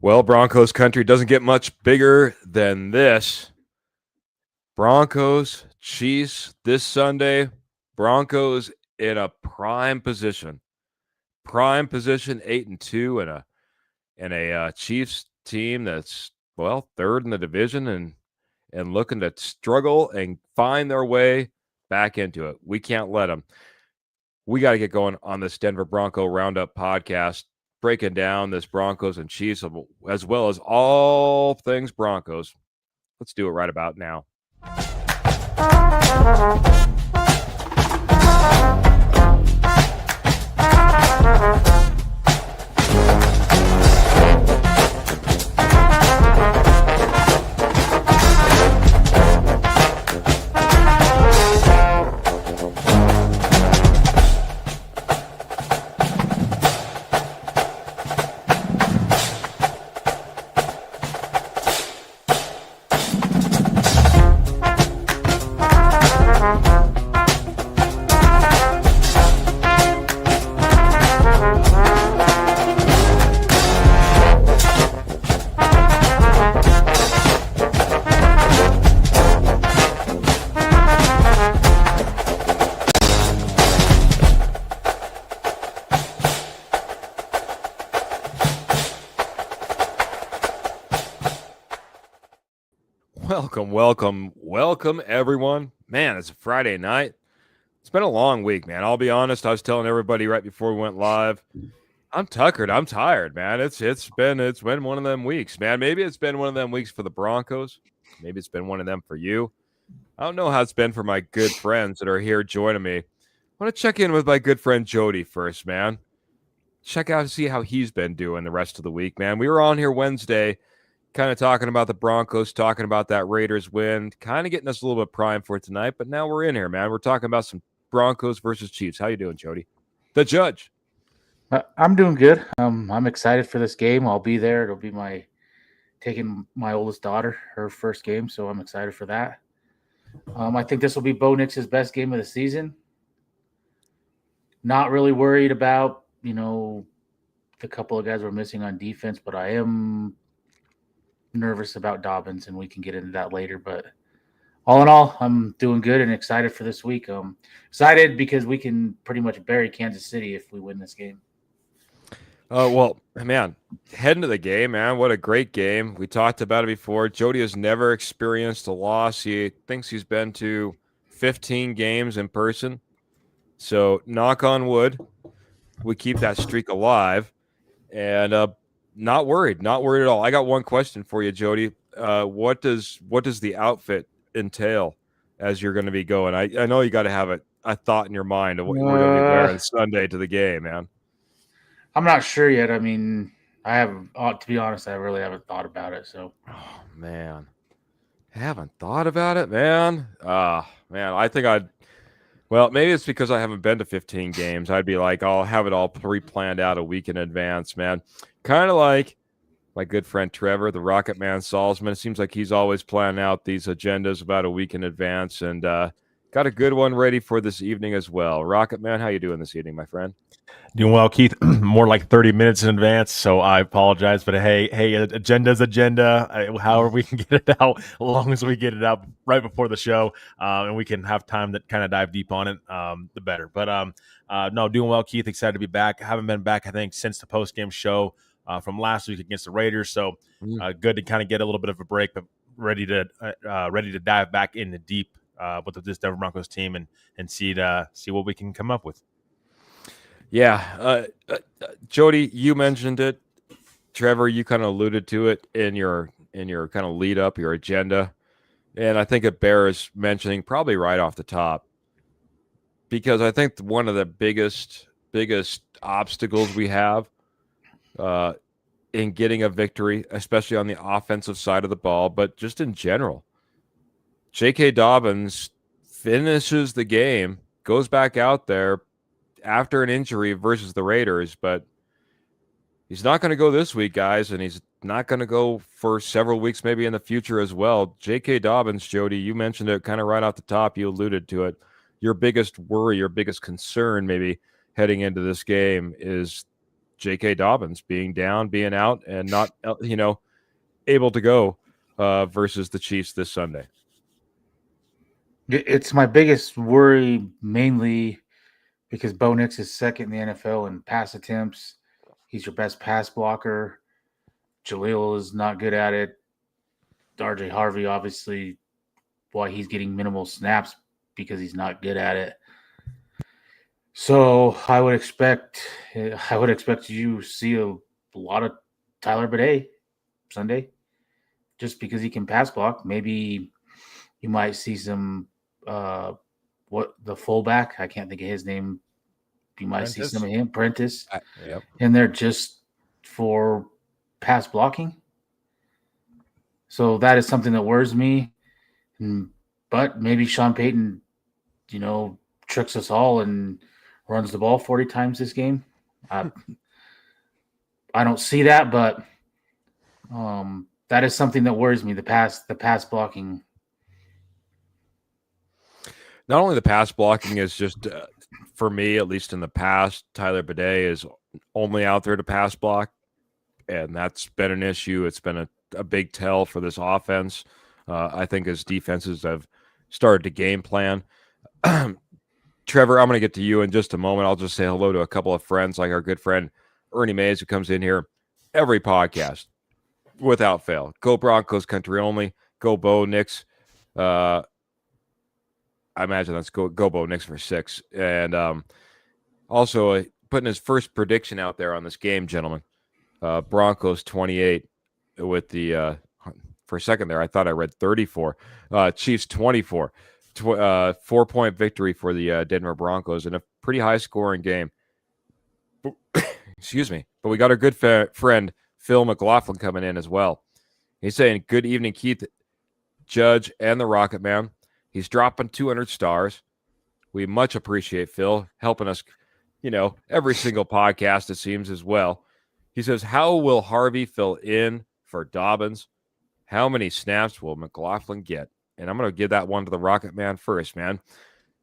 Well, Broncos country doesn't get much bigger than this. Broncos, Chiefs this Sunday. Broncos in a prime position. Prime position, 8-2, and a Chiefs team that's third in the division and looking to struggle and find their way back into it. We can't let them. We got to get going on this Denver Bronco Roundup podcast, breaking down this Broncos and Chiefs as well as all things Broncos. Let's do it right about now. Welcome, everyone. Man, it's a Friday night. It's been a long week, man. I'll be honest. I was telling everybody right before we went live, I'm tuckered. I'm tired, man. It's been one of them weeks, man. Maybe it's been one of them weeks for the Broncos. Maybe it's been one of them for you. I don't know how it's been for my good friends that are here joining me. I want to check in with my good friend Jody first, man. Check out and see how he's been doing the rest of the week, man. We were on here Wednesday, kind of talking about the Broncos, talking about that Raiders win, kind of getting us a little bit primed for tonight. But now we're in here, man. We're talking about some Broncos versus Chiefs. How you doing, Jody? The judge. I'm doing good. I'm excited for this game. I'll be there. It'll be taking my oldest daughter, her first game, so I'm excited for that. I think this will be Bo Nix's best game of the season. Not really worried about, the couple of guys we're missing on defense, but I am nervous about Dobbins, and we can get into that later. But all in all, I'm doing good and excited for this week. Excited because we can pretty much bury Kansas City if we win this game. Well, man, heading to the game, man. What a great game. We talked about it before. Jody has never experienced a loss. He thinks he's been to 15 games in person. So knock on wood, we keep that streak alive. And not worried at all. I got one question for you, Jody. What does the outfit entail as you're going to be going? I know you got to have a thought in your mind of what we're going to be wearing Sunday to the game, man. I'm not sure yet. I mean, to be honest, I really haven't thought about it. So, oh man, haven't thought about it, man. Man, I think well, maybe it's because I haven't been to 15 games. I'd be like, I'll have it all pre-planned out a week in advance, man. Kind of like my good friend Trevor, the Rocket Man Salzman. It seems like he's always planning out these agendas about a week in advance, and got a good one ready for this evening as well. Rocket Man, how you doing this evening, my friend? Doing well, Keith. More like 30 minutes in advance, so I apologize. But hey, agenda's agenda. However we can get it out, as long as we get it out right before the show, and we can have time to kind of dive deep on it, the better. But no, doing well, Keith. Excited to be back. I haven't been back, I think, since the post-game show from last week against the Raiders. So good to kind of get a little bit of a break, but ready to dive back in the deep with this Denver Broncos team and see what we can come up with. Yeah. Jody, you mentioned it. Trevor, you kind of alluded to it in your kind of lead up, your agenda. And I think it bears mentioning probably right off the top, because I think one of the biggest obstacles we have in getting a victory, especially on the offensive side of the ball, but just in general, J.K. Dobbins finishes the game, goes back out there after an injury versus the Raiders, but he's not going to go this week, guys, and he's not going to go for several weeks maybe in the future as well. J.K. Dobbins, Jody, you mentioned it kind of right off the top. You alluded to it. Your biggest worry, your biggest concern maybe heading into this game is J.K. Dobbins being down, being out, and not able to go versus the Chiefs this Sunday. It's my biggest worry, mainly because Bo Nix is second in the NFL in pass attempts. He's your best pass blocker. Jaleel is not good at it. RJ Harvey, obviously, why he's getting minimal snaps because he's not good at it. So I would expect you see a lot of Tyler Bidet Sunday, just because he can pass block. Maybe you might see some the fullback, I can't think of his name. You might see some of him, Prentice, Yep. in there just for pass blocking. So that is something that worries me. But maybe Sean Payton, tricks us all and runs the ball 40 times this game. I don't see that, but that is something that worries me. The pass blocking. Not only the pass blocking is just for me, at least in the past, Tyler Bidet is only out there to pass block, and that's been an issue. It's been a big tell for this offense. I think as defenses have started to game plan. Trevor, I'm going to get to you in just a moment. I'll just say hello to a couple of friends, like our good friend Ernie Mays, who comes in here every podcast without fail. Go Broncos country only. Go Bo Nix. I imagine that's go Bo Nix for 6. And also putting his first prediction out there on this game, gentlemen. Broncos 28 with the for a second there, I thought I read 34. Chiefs 24. 4-point victory for the Denver Broncos in a pretty high-scoring game. Excuse me. But we got our good friend Phil McLaughlin coming in as well. He's saying, good evening, Keith, Judge, and the Rocket Man. He's dropping 200 stars. We much appreciate Phil helping us, every single podcast, it seems, as well. He says, how will Harvey fill in for Dobbins? How many snaps will McLaughlin get? And I'm going to give that one to the Rocket Man first, man.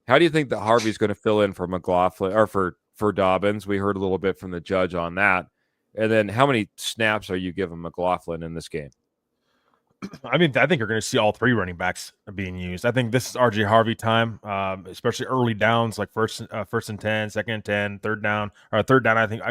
How do you think that Harvey's going to fill in for McLaughlin or for Dobbins? We heard a little bit from the Judge on that. And then how many snaps are you giving McLaughlin in this game? I think you're going to see all 3 running backs being used. I think this is RJ Harvey time, especially early downs, like first and 10, second and 10, third down. I think,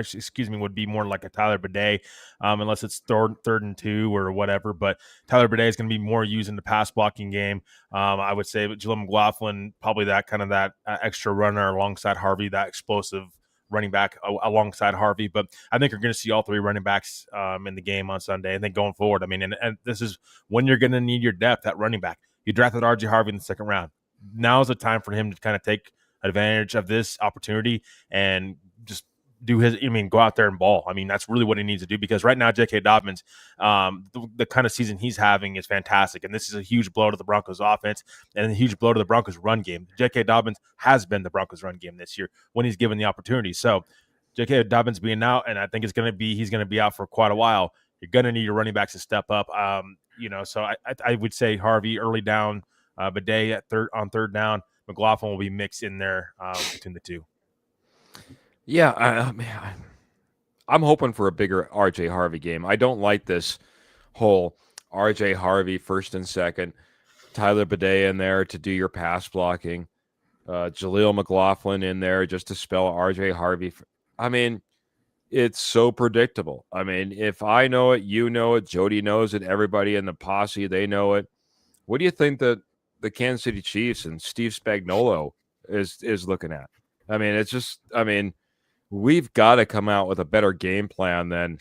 would be more like a Tyler Bidet, unless it's third and 2 or whatever. But Tyler Bidet is going to be more used in the pass blocking game. I would say, but Jaleel McLaughlin, probably that kind of extra runner alongside Harvey, that explosive running back alongside Harvey. But I think you're going to see all 3 running backs in the game on Sunday. And then going forward, and this is when you're going to need your depth at running back. You drafted RJ Harvey in the 2nd round. Now is the time for him to kind of take advantage of this opportunity and just do go out there and ball. That's really what he needs to do, because right now, J.K. Dobbins, the kind of season he's having is fantastic. And this is a huge blow to the Broncos offense and a huge blow to the Broncos run game. J.K. Dobbins has been the Broncos run game this year when he's given the opportunity. So J.K. Dobbins being out, and I think he's going to be out for quite a while. You're going to need your running backs to step up. So I would say Harvey early down, Bidet on third down. McLaughlin will be mixed in there between the 2. Yeah, I'm hoping for a bigger RJ Harvey game. I don't like this whole RJ Harvey 1st and 2nd, Tyler Bidet in there to do your pass blocking, Jaleel McLaughlin in there just to spell RJ Harvey. It's so predictable. If I know it, you know it, Jody knows it, everybody in the posse, they know it. What do you think that the Kansas City Chiefs and Steve Spagnuolo is looking at? It's just, we've got to come out with a better game plan than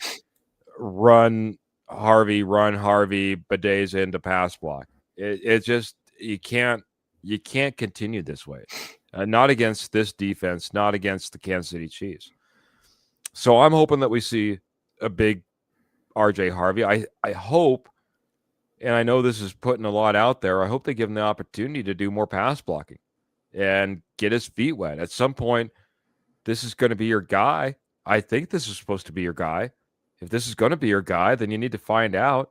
run Harvey, Bidet's into pass block. It just, you can't continue this way. Not against this defense, not against the Kansas City Chiefs. So I'm hoping that we see a big RJ Harvey. I hope, and I know this is putting a lot out there, I hope they give him the opportunity to do more pass blocking and get his feet wet. At some point, this is going to be your guy. I think this is supposed to be your guy. If this is going to be your guy, then you need to find out.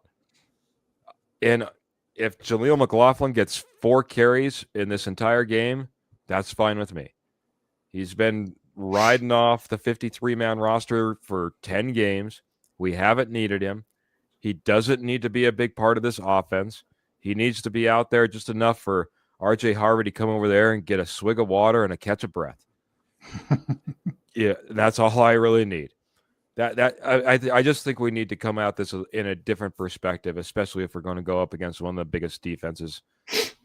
And if Jaleel McLaughlin gets 4 carries in this entire game, that's fine with me. He's been riding off the 53-man roster for 10 games. We haven't needed him. He doesn't need to be a big part of this offense. He needs to be out there just enough for RJ Harvey to come over there and get a swig of water and a catch of breath. Yeah, that's all I really need. I just think we need to come at this in a different perspective, especially if we're going to go up against one of the biggest defenses,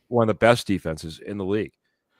one of the best defenses in the league.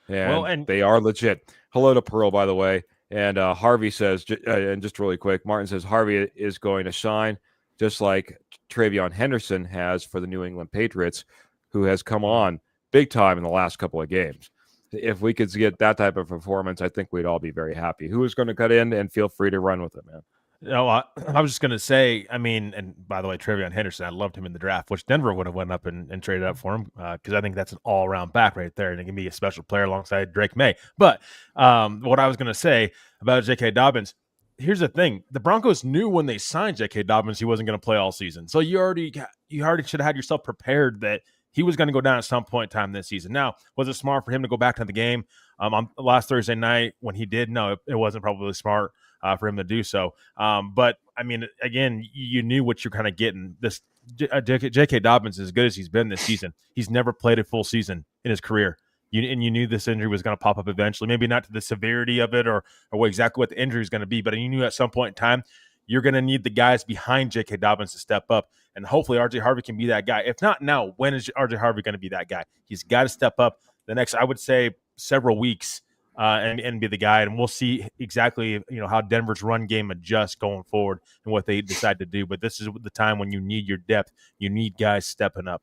And they are legit. Hello to Pearl, by the way. And Harvey says, and just really quick, Martin says Harvey is going to shine just like Travion Henderson has for the New England Patriots, who has come on big time in the last couple of games. If we could get that type of performance, I think we'd all be very happy. Who is going to cut in, and feel free to run with it, man. No, I was just going to say, I mean, and by the way, Travion Henderson, I loved him in the draft, which Denver would have went up and traded up for him because I think that's an all-around back right there, and he can be a special player alongside Drake May. But what I was going to say about J.K. Dobbins, here's the thing. The Broncos knew when they signed J.K. Dobbins he wasn't going to play all season. So you already should have had yourself prepared that he was going to go down at some point in time this season. Now, was it smart for him to go back to the game on last Thursday night when he did? No, it wasn't probably smart for him to do so. But, I mean, again, you knew what you're kind of getting. This J.K. Dobbins, as good as he's been this season, he's never played a full season in his career. You knew this injury was going to pop up eventually, maybe not to the severity of it or exactly what the injury is going to be, but you knew at some point in time you're going to need the guys behind J.K. Dobbins to step up, and hopefully RJ Harvey can be that guy. If not now, when is RJ Harvey going to be that guy? He's got to step up the next, I would say, several weeks and be the guy, and we'll see exactly how Denver's run game adjusts going forward and what they decide to do. But this is the time when you need your depth. You need guys stepping up.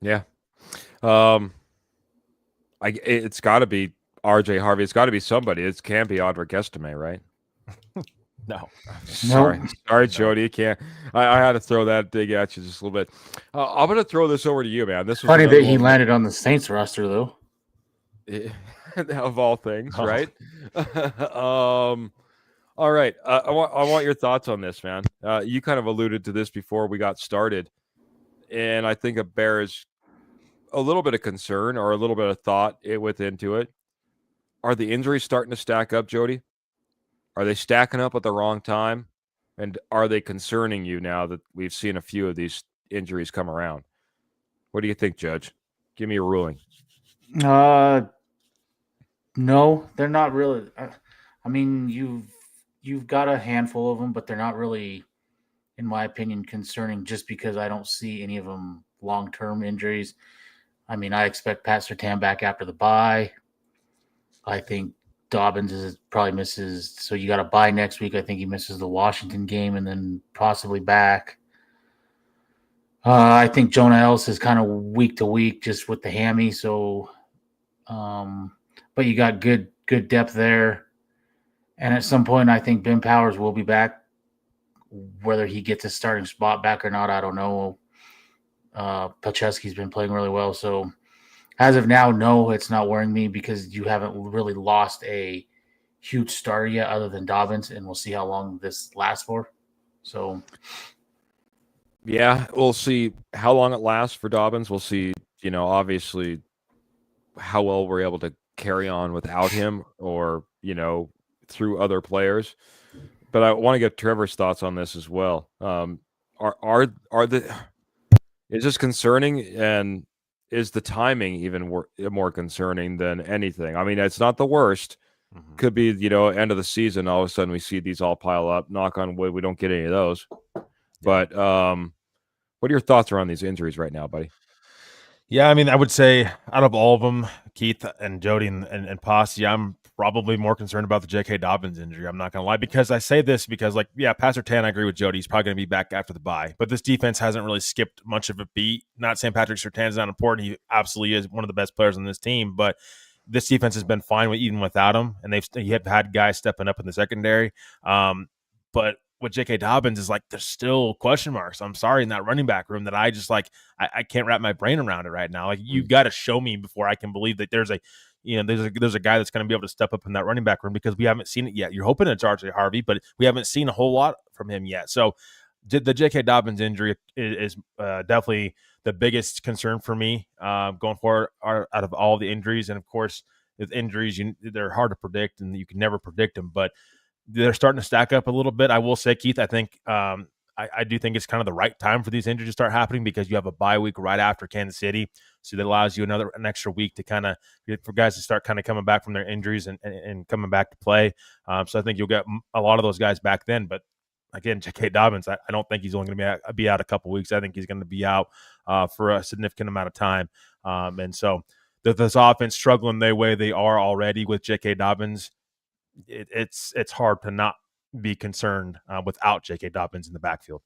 Yeah. It's got to be RJ Harvey. It's got to be somebody. It can't be Audric Estime, right? No. Sorry, Jody. You can't. I had to throw that dig at you just a little bit. I'm going to throw this over to you, man. This was funny that he landed on the Saints roster, though. Of all things, right? All right. I want your thoughts on this, man. You kind of alluded to this before we got started, and I think it bears a little bit of concern or a little bit of thought into it. Are the injuries starting to stack up, Jody? Are they stacking up at the wrong time? And are they concerning you now that we've seen a few of these injuries come around? What do you think, Judge? Give me a ruling. No, they're not really. I mean, you've got a handful of them, but they're not really, in my opinion, concerning just because I don't see any of them long-term injuries. I mean, I expect Pat Surtain back after the bye. I think Dobbins probably misses. So you got a bye next week. I think he misses the Washington game and then possibly back. I think Jonah Ellis is kind of week to week just with the hammy. So, but you got good depth there. And at some point, I think Ben Powers will be back. Whether he gets his starting spot back or not, I don't know. Pacheski's been playing really well. So as of now, no, it's not worrying me because you haven't really lost a huge starter yet other than Dobbins, and we'll see how long this lasts for. So, yeah, we'll see how long it lasts for Dobbins. We'll see, obviously how well we're able to carry on without him or, through other players. But I want to get Trevor's thoughts on this as well. Is this concerning, and is the timing even more concerning than anything? I mean, it's not the worst. Mm-hmm. Could be, end of the season, all of a sudden we see these all pile up. Knock on wood, we don't get any of those. But what are your thoughts around these injuries right now, buddy? Yeah, I mean, I would say out of all of them, Keith and Jody and Posse, I'm probably more concerned about the J.K. Dobbins injury. I'm not going to lie, because I say this because, Pat Surtain, I agree with Jody. He's probably going to be back after the bye. But this defense hasn't really skipped much of a beat. Not saying Patrick Surtain's not important. He absolutely is one of the best players on this team. But this defense has been fine even without him, and they've had guys stepping up in the secondary. But with J.K. Dobbins is there's still question marks. I'm sorry, in that running back room that I just I can't wrap my brain around it right now. You've got to show me before I can believe that there's a guy that's going to be able to step up in that running back room, because we haven't seen it yet. You're hoping it's RJ Harvey, but we haven't seen a whole lot from him yet. So the J.K. Dobbins injury is definitely the biggest concern for me going forward out of all the injuries. And of course, with injuries, they're hard to predict, and you can never predict them. But they're starting to stack up a little bit. I will say, Keith, I think I do think it's kind of the right time for these injuries to start happening because you have a bye week right after Kansas City. So that allows you an extra week to kind of for guys to start kind of coming back from their injuries and coming back to play. So I think you'll get a lot of those guys back then. But again, J.K. Dobbins, I don't think he's only going to be out a couple weeks. I think he's going to be out for a significant amount of time. And so this offense struggling the way they are already with J.K. Dobbins, it's hard to not be concerned without J.K. Dobbins in the backfield.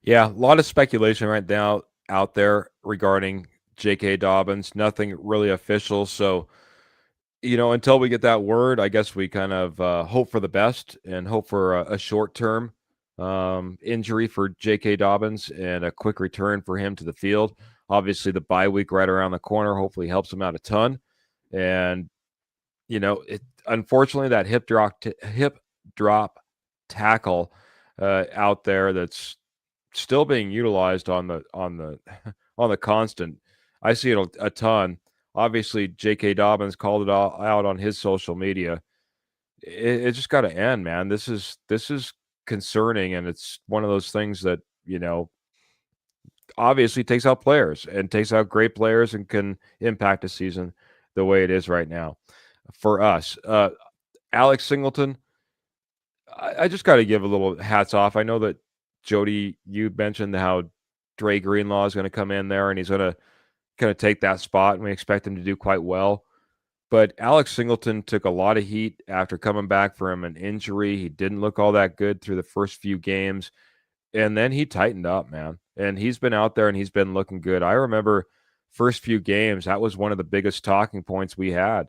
Yeah, a lot of speculation right now out there regarding J.K. Dobbins. Nothing really official. So, until we get that word, I guess we kind of hope for the best and hope for a short-term injury for J.K. Dobbins and a quick return for him to the field. Obviously, the bye week right around the corner hopefully helps him out a ton. And, unfortunately, that hip drop tackle out there that's still being utilized on the constant. I see it a ton. Obviously, J.K. Dobbins called it out on his social media. It just got to end, man. This is concerning, and it's one of those things that obviously takes out players and takes out great players and can impact a season the way it is right now for us. Alex Singleton, I just got to give a little hats off. I know that Jody, you mentioned how Dre Greenlaw is going to come in there and he's going to kind of take that spot, and we expect him to do quite well. But Alex Singleton took a lot of heat after coming back from an injury. He didn't look all that good through the first few games, and then he tightened up, man. And he's been out there and he's been looking good. I remember first few games, that was one of the biggest talking points we had.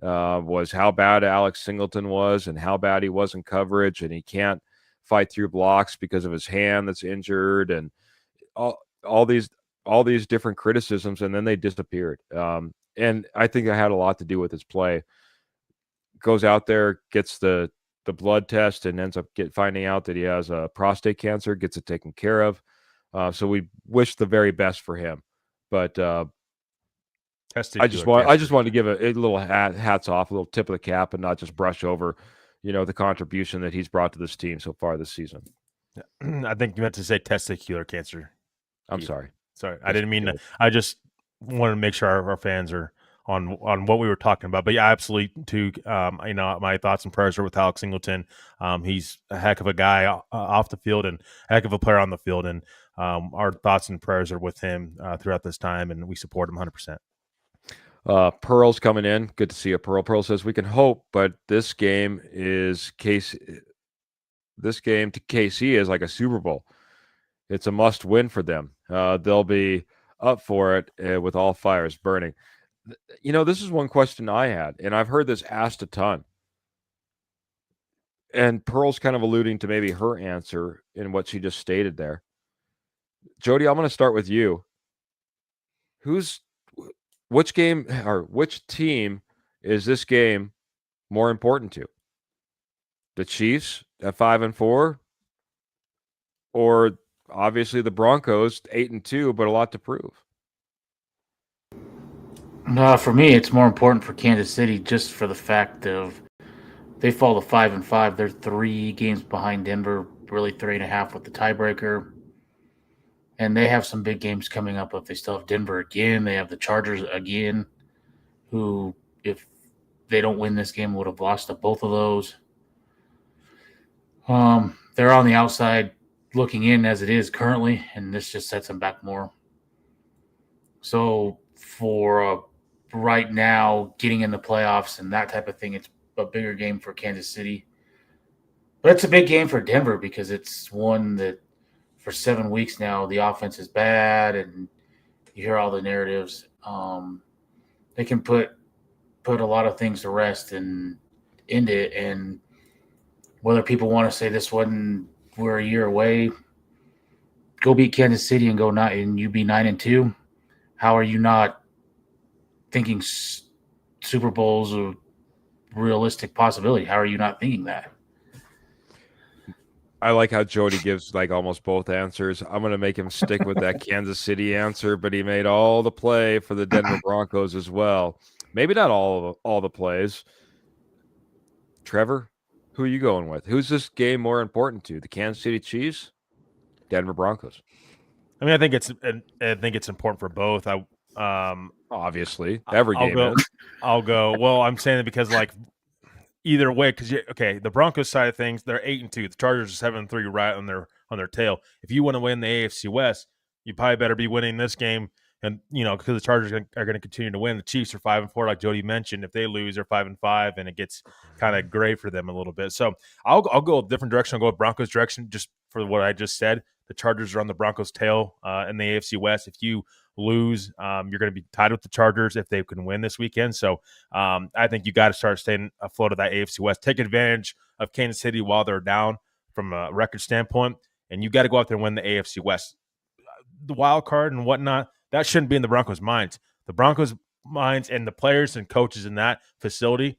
Was how bad Alex Singleton was and how bad he was in coverage, and he can't fight through blocks because of his hand that's injured, and all these different criticisms, and then they disappeared. And I think it had a lot to do with his play. Goes out there, gets the blood test, and ends up finding out that he has prostate cancer, gets it taken care of. So we wish the very best for him. But I just wanted to give a little hats off, a little tip of the cap, and not just brush over, the contribution that he's brought to this team so far this season. I think you meant to say testicular cancer. I'm sorry. I didn't mean to. I just wanted to make sure our fans are on what we were talking about. But yeah, absolutely. Too, my thoughts and prayers are with Alex Singleton. He's a heck of a guy off the field and a heck of a player on the field, and our thoughts and prayers are with him throughout this time, and we support him 100%. Pearl's coming in. Good to see you, Pearl. Pearl says we can hope, but this game to KC is like a Super Bowl. It's a must win for them. They'll be up for it with all fires burning. This is one question I had, and I've heard this asked a ton. And Pearl's kind of alluding to maybe her answer in what she just stated there. Jody, I'm going to start with you. Which team is this game more important to? The Chiefs at 5-4, or obviously the Broncos 8-2, but a lot to prove? No, for me, it's more important for Kansas City just for the fact of they fall to 5-5. They're 3 games behind Denver, really 3.5 with the tiebreaker. And they have some big games coming up. If they still have Denver again, they have the Chargers again, who, if they don't win this game, would have lost to both of those. They're on the outside looking in as it is currently, and this just sets them back more. So for right now, getting in the playoffs and that type of thing, it's a bigger game for Kansas City. But it's a big game for Denver because it's one that for 7 weeks now, the offense is bad, and you hear all the narratives. They can put a lot of things to rest and end it. And whether people want to say we're a year away, go beat Kansas City and and you be 9-2. How are you not thinking Super Bowl's a realistic possibility? How are you not thinking that? I like how Jody gives like almost both answers. I'm going to make him stick with that Kansas City answer, but he made all the play for the Denver Broncos as well. Maybe not all the plays. Trevor, who are you going with? Who's this game more important to? The Kansas City Chiefs, Denver Broncos? I mean, I think it's important for both. Obviously, every I'll game go. is. I'll go. Well, I'm saying it because either way, because the Broncos side of things, they're 8-2. The Chargers are 7-3, right on their tail. If you want to win the AFC West, you probably better be winning this game, and because the Chargers are going to continue to win. The Chiefs are 5-4, like Jody mentioned. If they lose, they're 5-5, and it gets kind of gray for them a little bit. So I'll go a different direction. I'll go with Broncos direction, just for what I just said. The Chargers are on the Broncos' tail in the AFC West. If you lose, you're going to be tied with the Chargers if they can win this weekend. So I think you got to start staying afloat of that AFC West. Take advantage of Kansas City while they're down from a record standpoint, and you got to go out there and win the AFC West. The wild card and whatnot, that shouldn't be in the Broncos' minds. The Broncos' minds and the players and coaches in that facility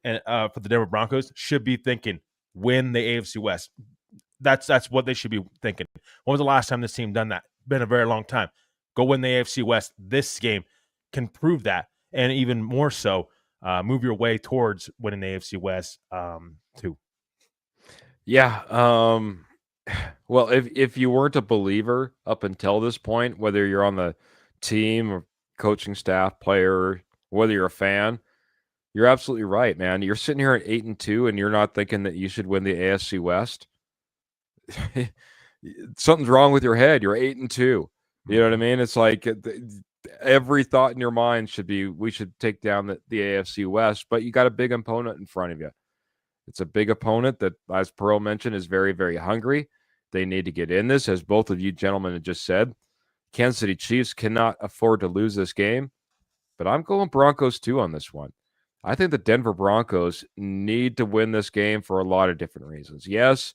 and for the Denver Broncos should be thinking, win the AFC West. That's what they should be thinking. When was the last time this team done that? Been a very long time. Go win the AFC West. This game can prove that, and even more so, move your way towards winning the AFC West too. Yeah. Well, if you weren't a believer up until this point, whether you're on the team or coaching staff, player, whether you're a fan, you're absolutely right, man. You're sitting here at 8-2, and you're not thinking that you should win the AFC West. Something's wrong with your head. You're 8-2. You know what I mean? It's like every thought in your mind should be, we should take down the AFC West, but you got a big opponent in front of you. It's a big opponent that, as Pearl mentioned, is very, very hungry. They need to get in this, as both of you gentlemen have just said. Kansas City Chiefs cannot afford to lose this game, but I'm going Broncos too on this one. I think the Denver Broncos need to win this game for a lot of different reasons. Yes,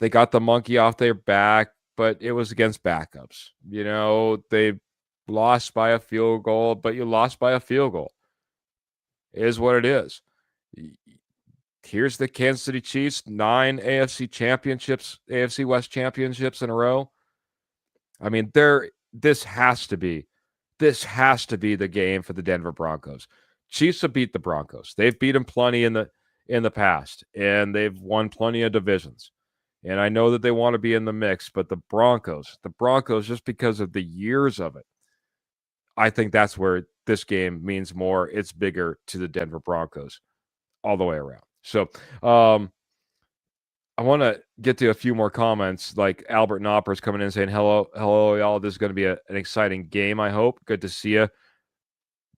they got the monkey off their back, but it was against backups. They lost by a field goal, but you lost by a field goal. It is what it is. Here's the Kansas City Chiefs, 9 AFC West championships in a row. I mean, this has to be the game for the Denver Broncos. Chiefs have beat the Broncos. They've beat them plenty in the past, and they've won plenty of divisions. And I know that they want to be in the mix, but the Broncos, just because of the years of it, I think that's where this game means more. It's bigger to the Denver Broncos all the way around. So I want to get to a few more comments. Like Albert Knopper is coming in saying, hello, y'all. This is going to be an exciting game, I hope. Good to see you.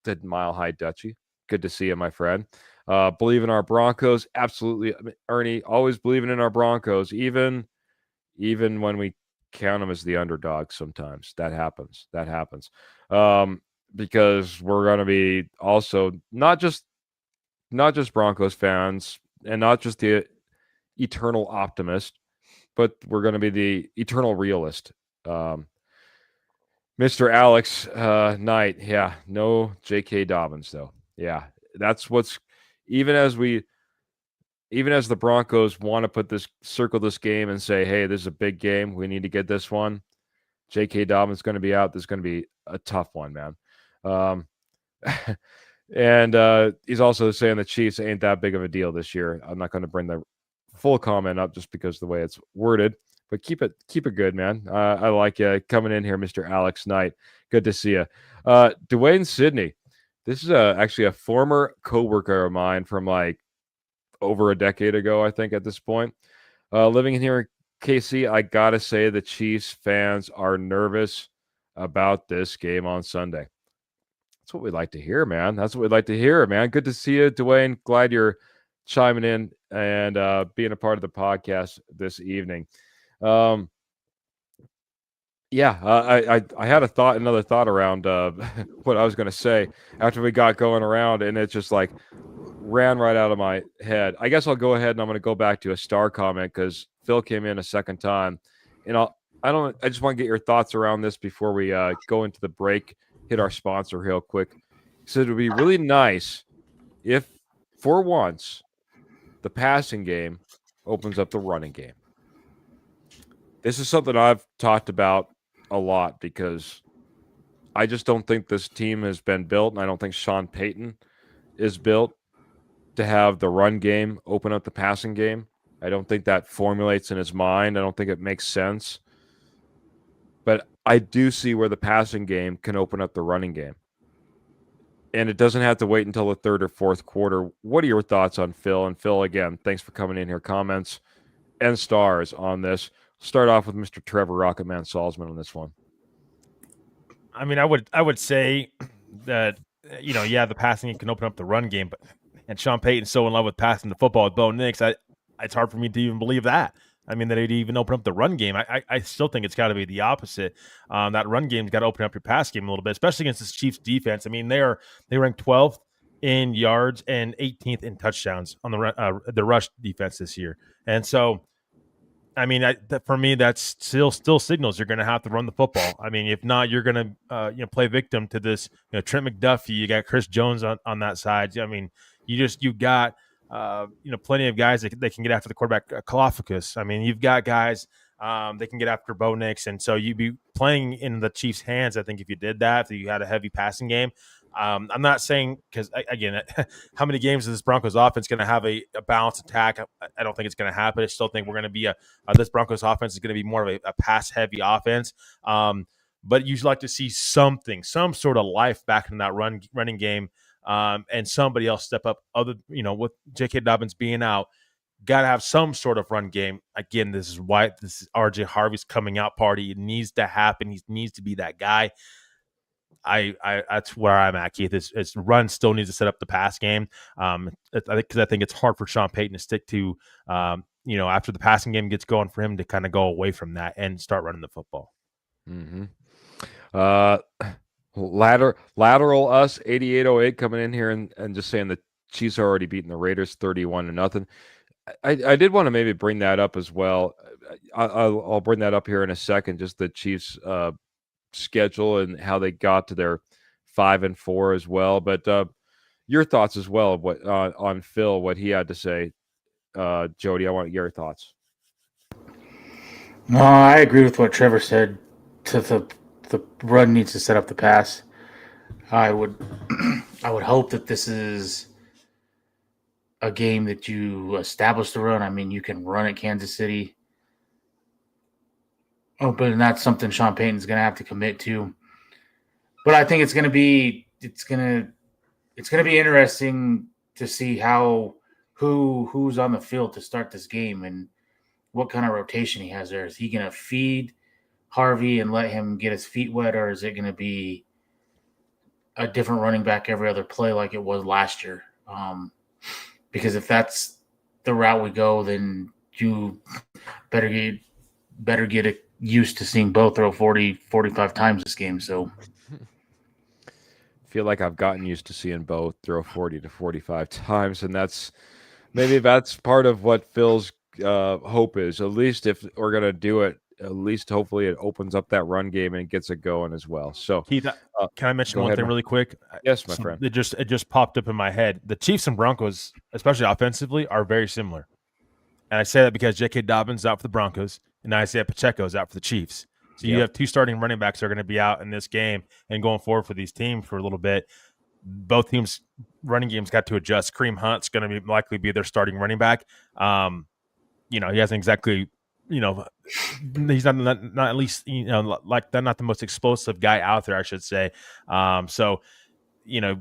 The Mile High Dutchie. Good to see you, my friend. Believe in our Broncos. Absolutely. I mean, Ernie, always believing in our Broncos, even when we count them as the underdog sometimes. That happens. Because we're going to be also not just Broncos fans and not just the eternal optimist, but we're going to be the eternal realist. Mr. Alex Knight, yeah, no J.K. Dobbins though. Yeah, that's what's even as the Broncos want to circle this game and say, hey, this is a big game. We need to get this one. J.K. Dobbins is going to be out. This is going to be a tough one, man. And he's also saying the Chiefs ain't that big of a deal this year. I'm not going to bring the full comment up just because of the way it's worded, but keep it good, man. I like you coming in here, Mr. Alex Knight. Good to see you. Dwayne Sidney. This is actually a former coworker of mine from like over a decade ago, I think, at this point. Living in here in KC, I got to say the Chiefs fans are nervous about this game on Sunday. That's what we'd like to hear, man. Good to see you, Dwayne. Glad you're chiming in and being a part of the podcast this evening. I had another thought around what I was going to say after we got going around, and it just like ran right out of my head. I guess I'll go ahead and I'm going to go back to a star comment because Phil came in a second time, and I just want to get your thoughts around this before we go into the break. Hit our sponsor real quick. So it would be really nice if, for once, the passing game opens up the running game. This is something I've talked about a lot because I just don't think this team has been built, and I don't think Sean Payton is built to have the run game open up the passing game. I don't think that formulates in his mind. I don't think it makes sense. But I do see where the passing game can open up the running game. And it doesn't have to wait until the third or fourth quarter. What are your thoughts on Phil? And Phil, again, thanks for coming in here. Comments and stars on this. Start off with Mr. Trevor Rocketman Salzman on this one. I mean, I would say that, you know, yeah, the passing game can open up the run game, but and Sean Payton's so in love with passing the football with Bo Nix, it's hard for me to even believe that. I mean, that he'd even open up the run game. I still think it's got to be the opposite. That run game's got to open up your pass game a little bit, especially against this Chiefs defense. I mean, they rank 12th in yards and 18th in touchdowns on the rush defense this year, and so. I mean, for me, that's still signals you're going to have to run the football. I mean, if not, you're going to play victim to this. You know, Trent McDuffie, you got Chris Jones on that side. I mean, you've got plenty of guys that can get after the quarterback. Kalafakis. I mean, you've got guys they can get after Bo Nix, and so you'd be playing in the Chiefs' hands. I think if you did that, if you had a heavy passing game. I'm not saying because, again, how many games is this Broncos offense going to have a balanced attack? I don't think it's going to happen. I still think we're going to be this Broncos offense is going to be more of a pass-heavy offense. But you'd like to see some sort of life back in that running game, and somebody else step up. With J.K. Dobbins being out, got to have some sort of run game. Again, this is why this is R.J. Harvey's coming out party. It needs to happen. He needs to be that guy. I that's where I'm at, Keith. It's run still needs to set up the pass game. Because I think it's hard for Sean Payton to stick to, after the passing game gets going for him to kind of go away from that and start running the football. Mm-hmm. Lateral us 8808 coming in here and just saying the Chiefs are already beating the Raiders 31-0. I did want to maybe bring that up as well. I'll bring that up here in a second. Just the Chiefs schedule and how they got to their 5-4 as well. But your thoughts as well on Phil, what he had to say. Jody, I want your thoughts. No, I agree with what Trevor said. The run needs to set up the pass. I would hope that this is a game that you establish the run. I mean, you can run at Kansas City. Oh, but that's something Sean Payton's going to have to commit to. But I think it's going to be interesting to see who's on the field to start this game and what kind of rotation he has there. Is he going to feed Harvey and let him get his feet wet, or is it going to be a different running back every other play like it was last year? Because if that's the route we go, then you better get used to seeing both throw 40, 45 times this game. So I feel like I've gotten used to seeing both throw 40 to 45 times, and that's part of what Phil's hope is. At least if we're going to do it, at least hopefully it opens up that run game and gets it going as well. So, Keith, can I mention one thing really quick? Yes, my friend. It just popped up in my head. The Chiefs and Broncos, especially offensively, are very similar. And I say that because J.K. Dobbins is out for the Broncos, and Isaiah Pacheco is out for the Chiefs. So you have two starting running backs that are going to be out in this game and going forward for these teams for a little bit. Both teams' running games got to adjust. Kareem Hunt's going to likely be their starting running back. He hasn't exactly, he's not at least, like they're not the most explosive guy out there, I should say. So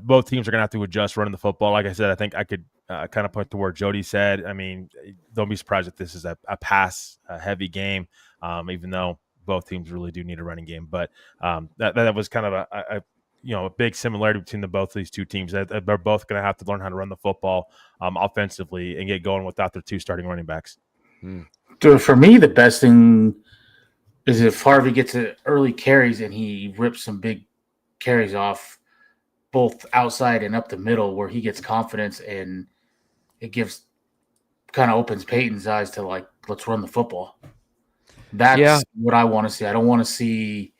both teams are going to have to adjust running the football. Like I said, I think I could kind of point to where Jody said. I mean, don't be surprised if this is a pass-heavy game, even though both teams really do need a running game. But that was kind of a big similarity between both of these two teams. They're both going to have to learn how to run the football offensively and get going without their two starting running backs. So for me, the best thing is if Harvey gets early carries and he rips some big carries off both outside and up the middle where he gets confidence, and it kind of opens Peyton's eyes to, like, let's run the football. That's what I want to see. I don't want to see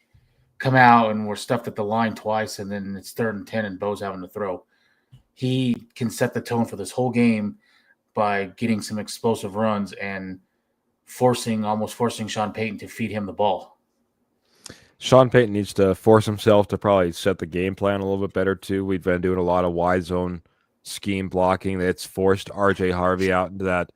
come out and we're stuffed at the line twice and then it's 3rd and 10 and Bo's having to throw. He can set the tone for this whole game by getting some explosive runs and almost forcing Sean Payton to feed him the ball. Sean Payton needs to force himself to probably set the game plan a little bit better too. We've been doing a lot of wide zone scheme blocking that's forced RJ Harvey out into that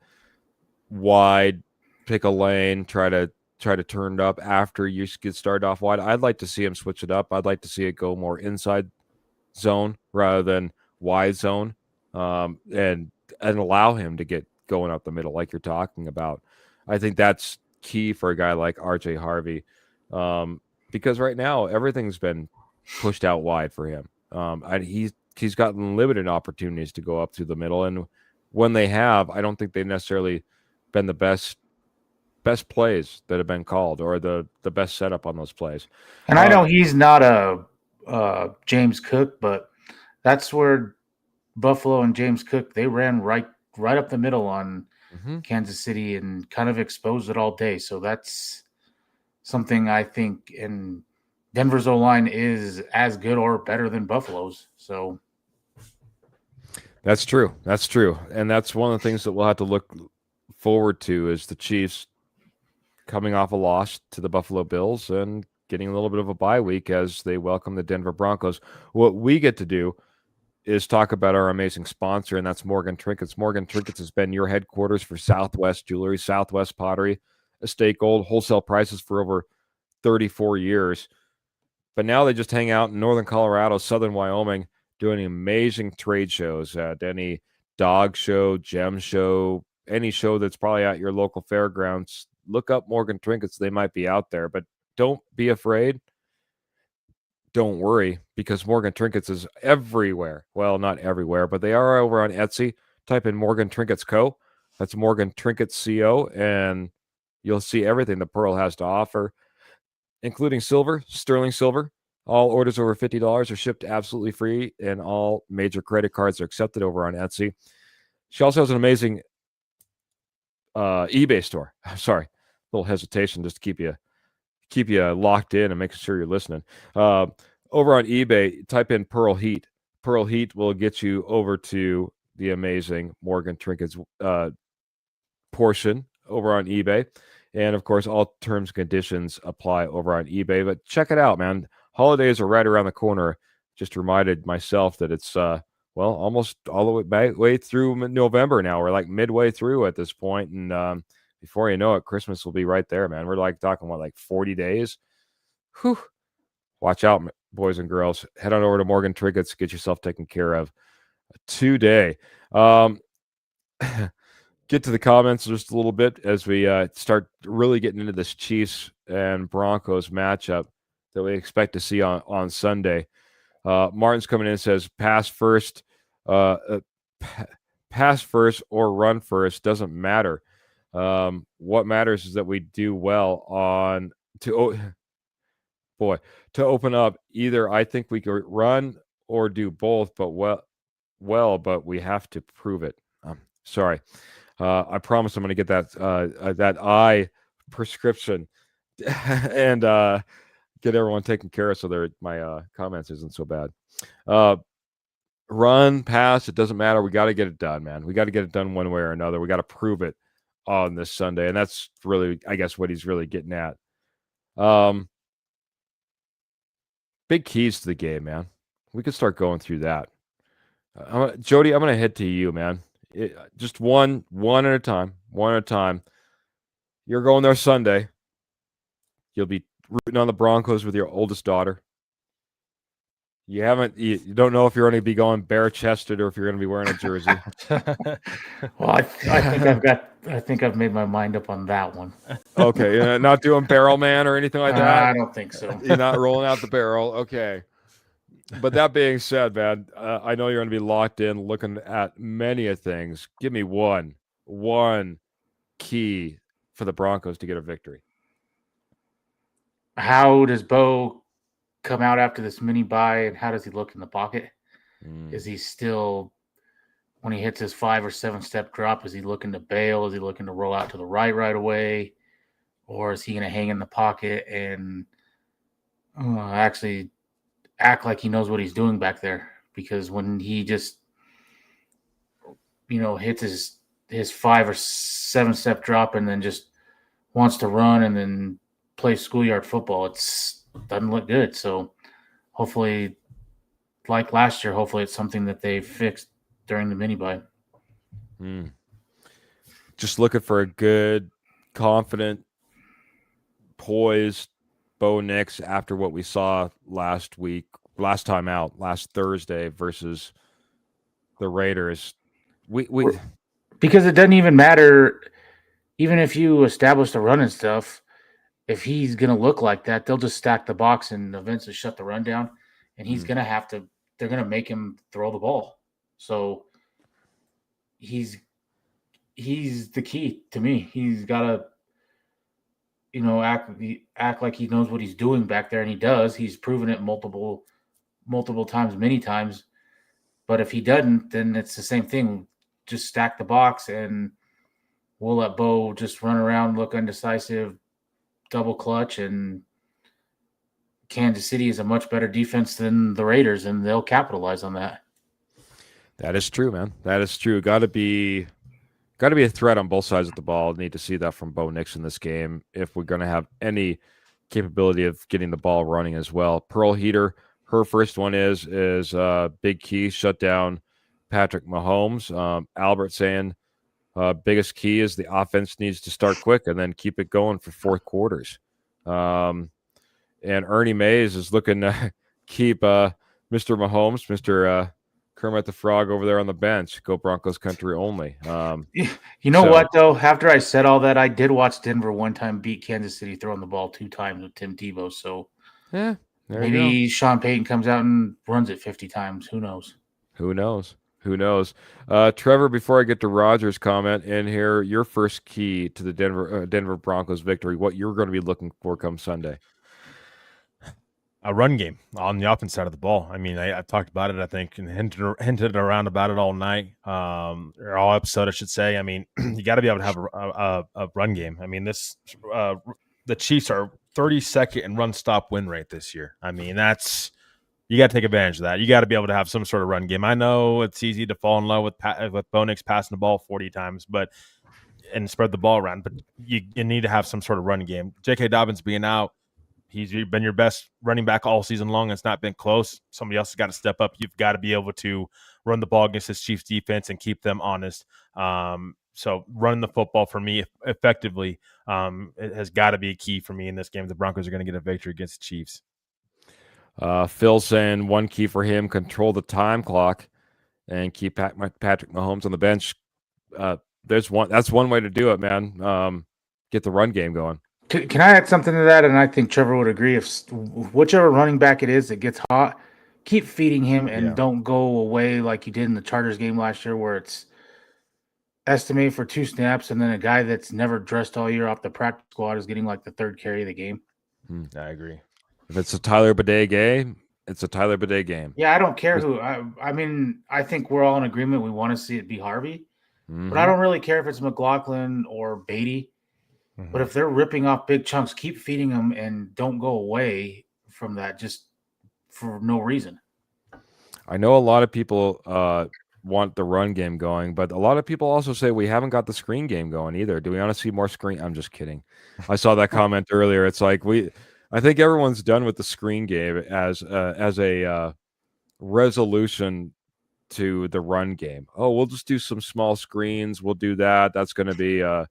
wide, pick a lane, try to turn it up after you get started off wide. I'd like to see him switch it up. I'd like to see it go more inside zone rather than wide zone, and allow him to get going up the middle like you're talking about. I think that's key for a guy like RJ Harvey, because right now everything's been pushed out wide for him. And he's gotten limited opportunities to go up through the middle, and when they have, I don't think they've necessarily been the best plays that have been called or the best setup on those plays. And I know he's not a James Cook, but that's where Buffalo and James Cook, they ran right up the middle on Kansas City and kind of exposed it all day. So that's something I think, and Denver's O-line is as good or better than Buffalo's. So that's true. That's true. And that's one of the things that we'll have to look forward to is the Chiefs coming off a loss to the Buffalo Bills and getting a little bit of a bye week as they welcome the Denver Broncos. What we get to do is talk about our amazing sponsor, and that's Morgan Trinkets. Morgan Trinkets has been your headquarters for Southwest Jewelry, Southwest Pottery, Estate Gold, wholesale prices for over 34 years. But now they just hang out in northern Colorado, southern Wyoming, doing amazing trade shows at any dog show, gem show, any show that's probably at your local fairgrounds. Look up Morgan Trinkets. They might be out there, but don't be afraid. Don't worry, because Morgan Trinkets is everywhere. Well, not everywhere, but they are over on Etsy. Type in Morgan Trinkets Co. That's Morgan Trinkets Co. And you'll see everything the Pearl has to offer, including silver, sterling silver. All orders over $50 are shipped absolutely free, and all major credit cards are accepted over on Etsy. She also has an amazing eBay store. Sorry, a little hesitation just to keep you locked in and making sure you're listening. Over on eBay, type in Pearl Heat. Pearl Heat will get you over to the amazing Morgan Trinkets portion over on eBay. And of course, all terms and conditions apply over on eBay. But check it out, man. Holidays are right around the corner. Just reminded myself that it's almost all the way through November now. We're like midway through at this point, and before you know it, Christmas will be right there, man. We're like talking about like 40 days. Whew. Watch out, boys and girls. Head on over to Morgan Trinkets. Get yourself taken care of today. Get to the comments just a little bit as we start really getting into this Chiefs and Broncos matchup that we expect to see on Sunday. Martin's coming in and says, pass first or run first doesn't matter. What matters is that we do well to open up. Either I think we could run or do both, but but we have to prove it. Sorry. I promise I'm going to get that eye prescription and get everyone taken care of so my comments isn't so bad. Run, pass, it doesn't matter. We got to get it done, man. We got to get it done one way or another. We got to prove it on this Sunday, and that's really, I guess, what he's really getting at. Big keys to the game, man. We could start going through that. Jody, I'm going to head to you, man. Just one at a time. One at a time. You're going there Sunday. You'll be rooting on the Broncos with your oldest daughter. You don't know if you're going to be going bare-chested or if you're going to be wearing a jersey. Well, I think I've made my mind up on that one. Okay, you're not doing barrel man or anything like that? I don't think so. You're not rolling out the barrel. Okay. But that being said, man, I know you're going to be locked in looking at many of things. Give me one key for the Broncos to get a victory. How does Bo come out after this mini bye, and how does he look in the pocket? Is he still, when he hits his 5 or 7 step drop, is he looking to bail? Is he looking to roll out to the right away? Or is he going to hang in the pocket and actually act like he knows what he's doing back there? Because when he just, hits his 5 or 7 step drop and then just wants to run and then play schoolyard football, it's doesn't look good. So hopefully, like last year, hopefully it's something that they fixed during the mini bye. Just looking for a good, confident, poised Bo Nix after what we saw last Thursday versus the Raiders. We Because it doesn't even matter, even if you establish the run and stuff, if he's going to look like that, they'll just stack the box and eventually shut the run down. And he's going to have to, they're going to make him throw the ball. So he's the key to me. He's got to, act like he knows what he's doing back there, and he does. He's proven it multiple times, many times. But if he doesn't, then it's the same thing. Just stack the box, and we'll let Bo just run around, look undecisive, double clutch, and Kansas City is a much better defense than the Raiders, and they'll capitalize on that. That is true, man. That is true. Got to be a threat on both sides of the ball. Need to see that from Bo Nix in this game if we're going to have any capability of getting the ball running as well. Pearl Heater, her first one is big key, shut down Patrick Mahomes. Albert saying biggest key is the offense needs to start quick and then keep it going for fourth quarters. And Ernie Mays is looking to keep Mr. Mahomes, Mr. Kermit the Frog over there on the bench. Go Broncos country only. What, though? After I said all that, I did watch Denver one time beat Kansas City throwing the ball 2 times with Tim Tebow. So yeah, maybe Sean Payton comes out and runs it 50 times. Who knows? Who knows? Trevor, before I get to Roger's comment in here, your first key to the Denver Broncos victory, what you're going to be looking for come Sunday? A run game on the offense side of the ball. I mean, I've talked about it, I think, and hinted around about it all night, or all episode, I should say. I mean, you got to be able to have a run game. I mean, the Chiefs are 32nd in run stop win rate this year. I mean, you got to take advantage of that. You got to be able to have some sort of run game. I know it's easy to fall in love with Bo Nix passing the ball 40 times, and spread the ball around, but you need to have some sort of run game. J.K. Dobbins being out, he's been your best running back all season long. It's not been close. Somebody else has got to step up. You've got to be able to run the ball against this Chiefs defense and keep them honest. So running the football for me effectively it has got to be a key for me in this game. The Broncos are going to get a victory against the Chiefs. Phil saying one key for him, control the time clock and keep Patrick Mahomes on the bench. That's one way to do it, man. Get the run game going. Can I add something to that? And I think Trevor would agree. If whichever running back it is that gets hot, keep feeding him and don't go away like you did in the Chargers game last year, where it's estimated for 2 snaps, and then a guy that's never dressed all year off the practice squad is getting like the 3rd carry of the game. I agree. If it's a Tyler Bidet game, it's a Tyler Bidet game. Yeah, I don't care who. I mean, I think we're all in agreement. We want to see it be Harvey, but I don't really care if it's McLaughlin or Beatty. But if they're ripping off big chunks, keep feeding them and don't go away from that just for no reason. I know a lot of people want the run game going, but a lot of people also say we haven't got the screen game going either. Do we want to see more screen? I'm just kidding. I saw that comment earlier. It's like I think everyone's done with the screen game as a resolution to the run game. Oh, we'll just do some small screens. We'll do that. That's going to be a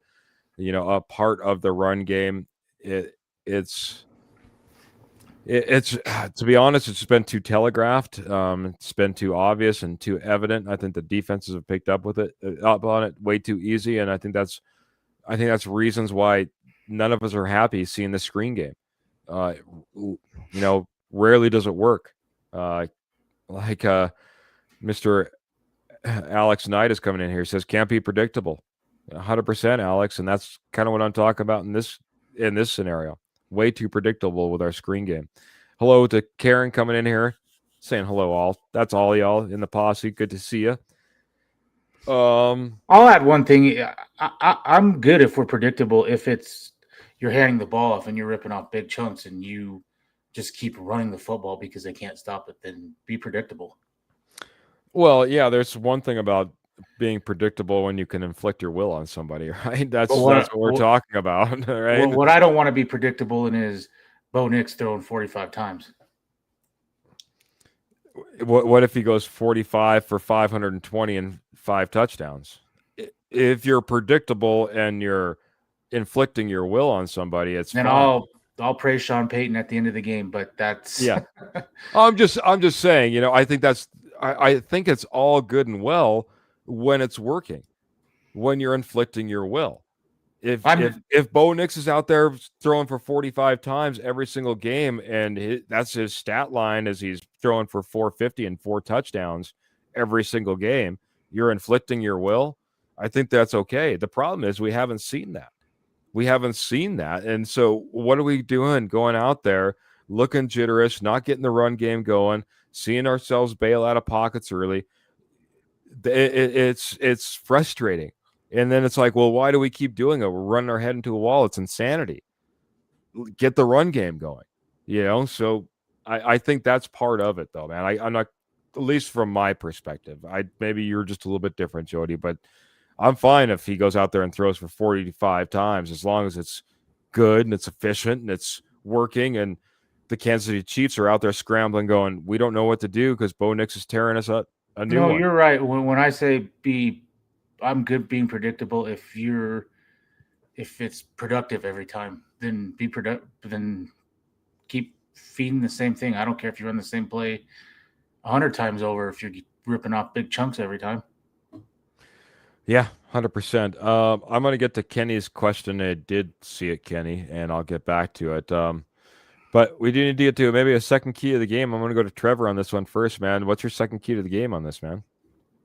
part of the run game. It's to be honest, it's been too telegraphed. It's been too obvious and too evident. I think the defenses have picked up on it way too easy, and I think that's reasons why none of us are happy seeing the screen game. Rarely does it work. Mr. Alex Knight is coming in here. He says can't be predictable. 100%, Alex, and that's kind of what I'm talking about in this scenario. Way too predictable with our screen game. Hello to Karen coming in here, saying hello all. That's all y'all in the posse. Good to see you. I'll add one thing. I'm good if we're predictable. If it's you're handing the ball off and you're ripping off big chunks and you just keep running the football because they can't stop it, then be predictable. Well, yeah, there's one thing about being predictable when you can inflict your will on somebody, right? That's what we're talking about, right? What I don't want to be predictable in is Bo Nix throwing 45 times. What if he goes 45 for 520 and 5 touchdowns? If you're predictable and you're inflicting your will on somebody, it's And fine. I'll praise Sean Payton at the end of the game, but that's Yeah. I'm just saying, I think I think it's all good and well when it's working, when you're inflicting your will. If Bo Nix is out there throwing for 45 times every single game, and that's his stat line, as he's throwing for 450 and 4 touchdowns every single game, you're inflicting your will. I think that's okay. The problem is we haven't seen that. And so what are we doing? Going out there looking jitterish, not getting the run game going, seeing ourselves bail out of pockets early. It's frustrating. And then it's like, well, why do we keep doing it? We're running our head into a wall. It's insanity. Get the run game going, So I think that's part of it, though, man. I'm not, at least from my perspective. Maybe you're just a little bit different, Jody, but I'm fine if he goes out there and throws for 45 times, as long as it's good and it's efficient and it's working. And the Kansas City Chiefs are out there scrambling, going, we don't know what to do because Bo Nix is tearing us up a new one. You're right. When I say I'm good being predictable. If it's productive every time, then be productive. Then keep feeding the same thing. I don't care if you run the same play 100 times over if you're ripping off big chunks every time. Yeah, 100%. I'm going to get to Kenny's question. I did see it, Kenny, and I'll get back to it. But we do need to get to maybe a second key of the game. I'm going to go to Trevor on this one first, man. What's your second key to the game on this, man?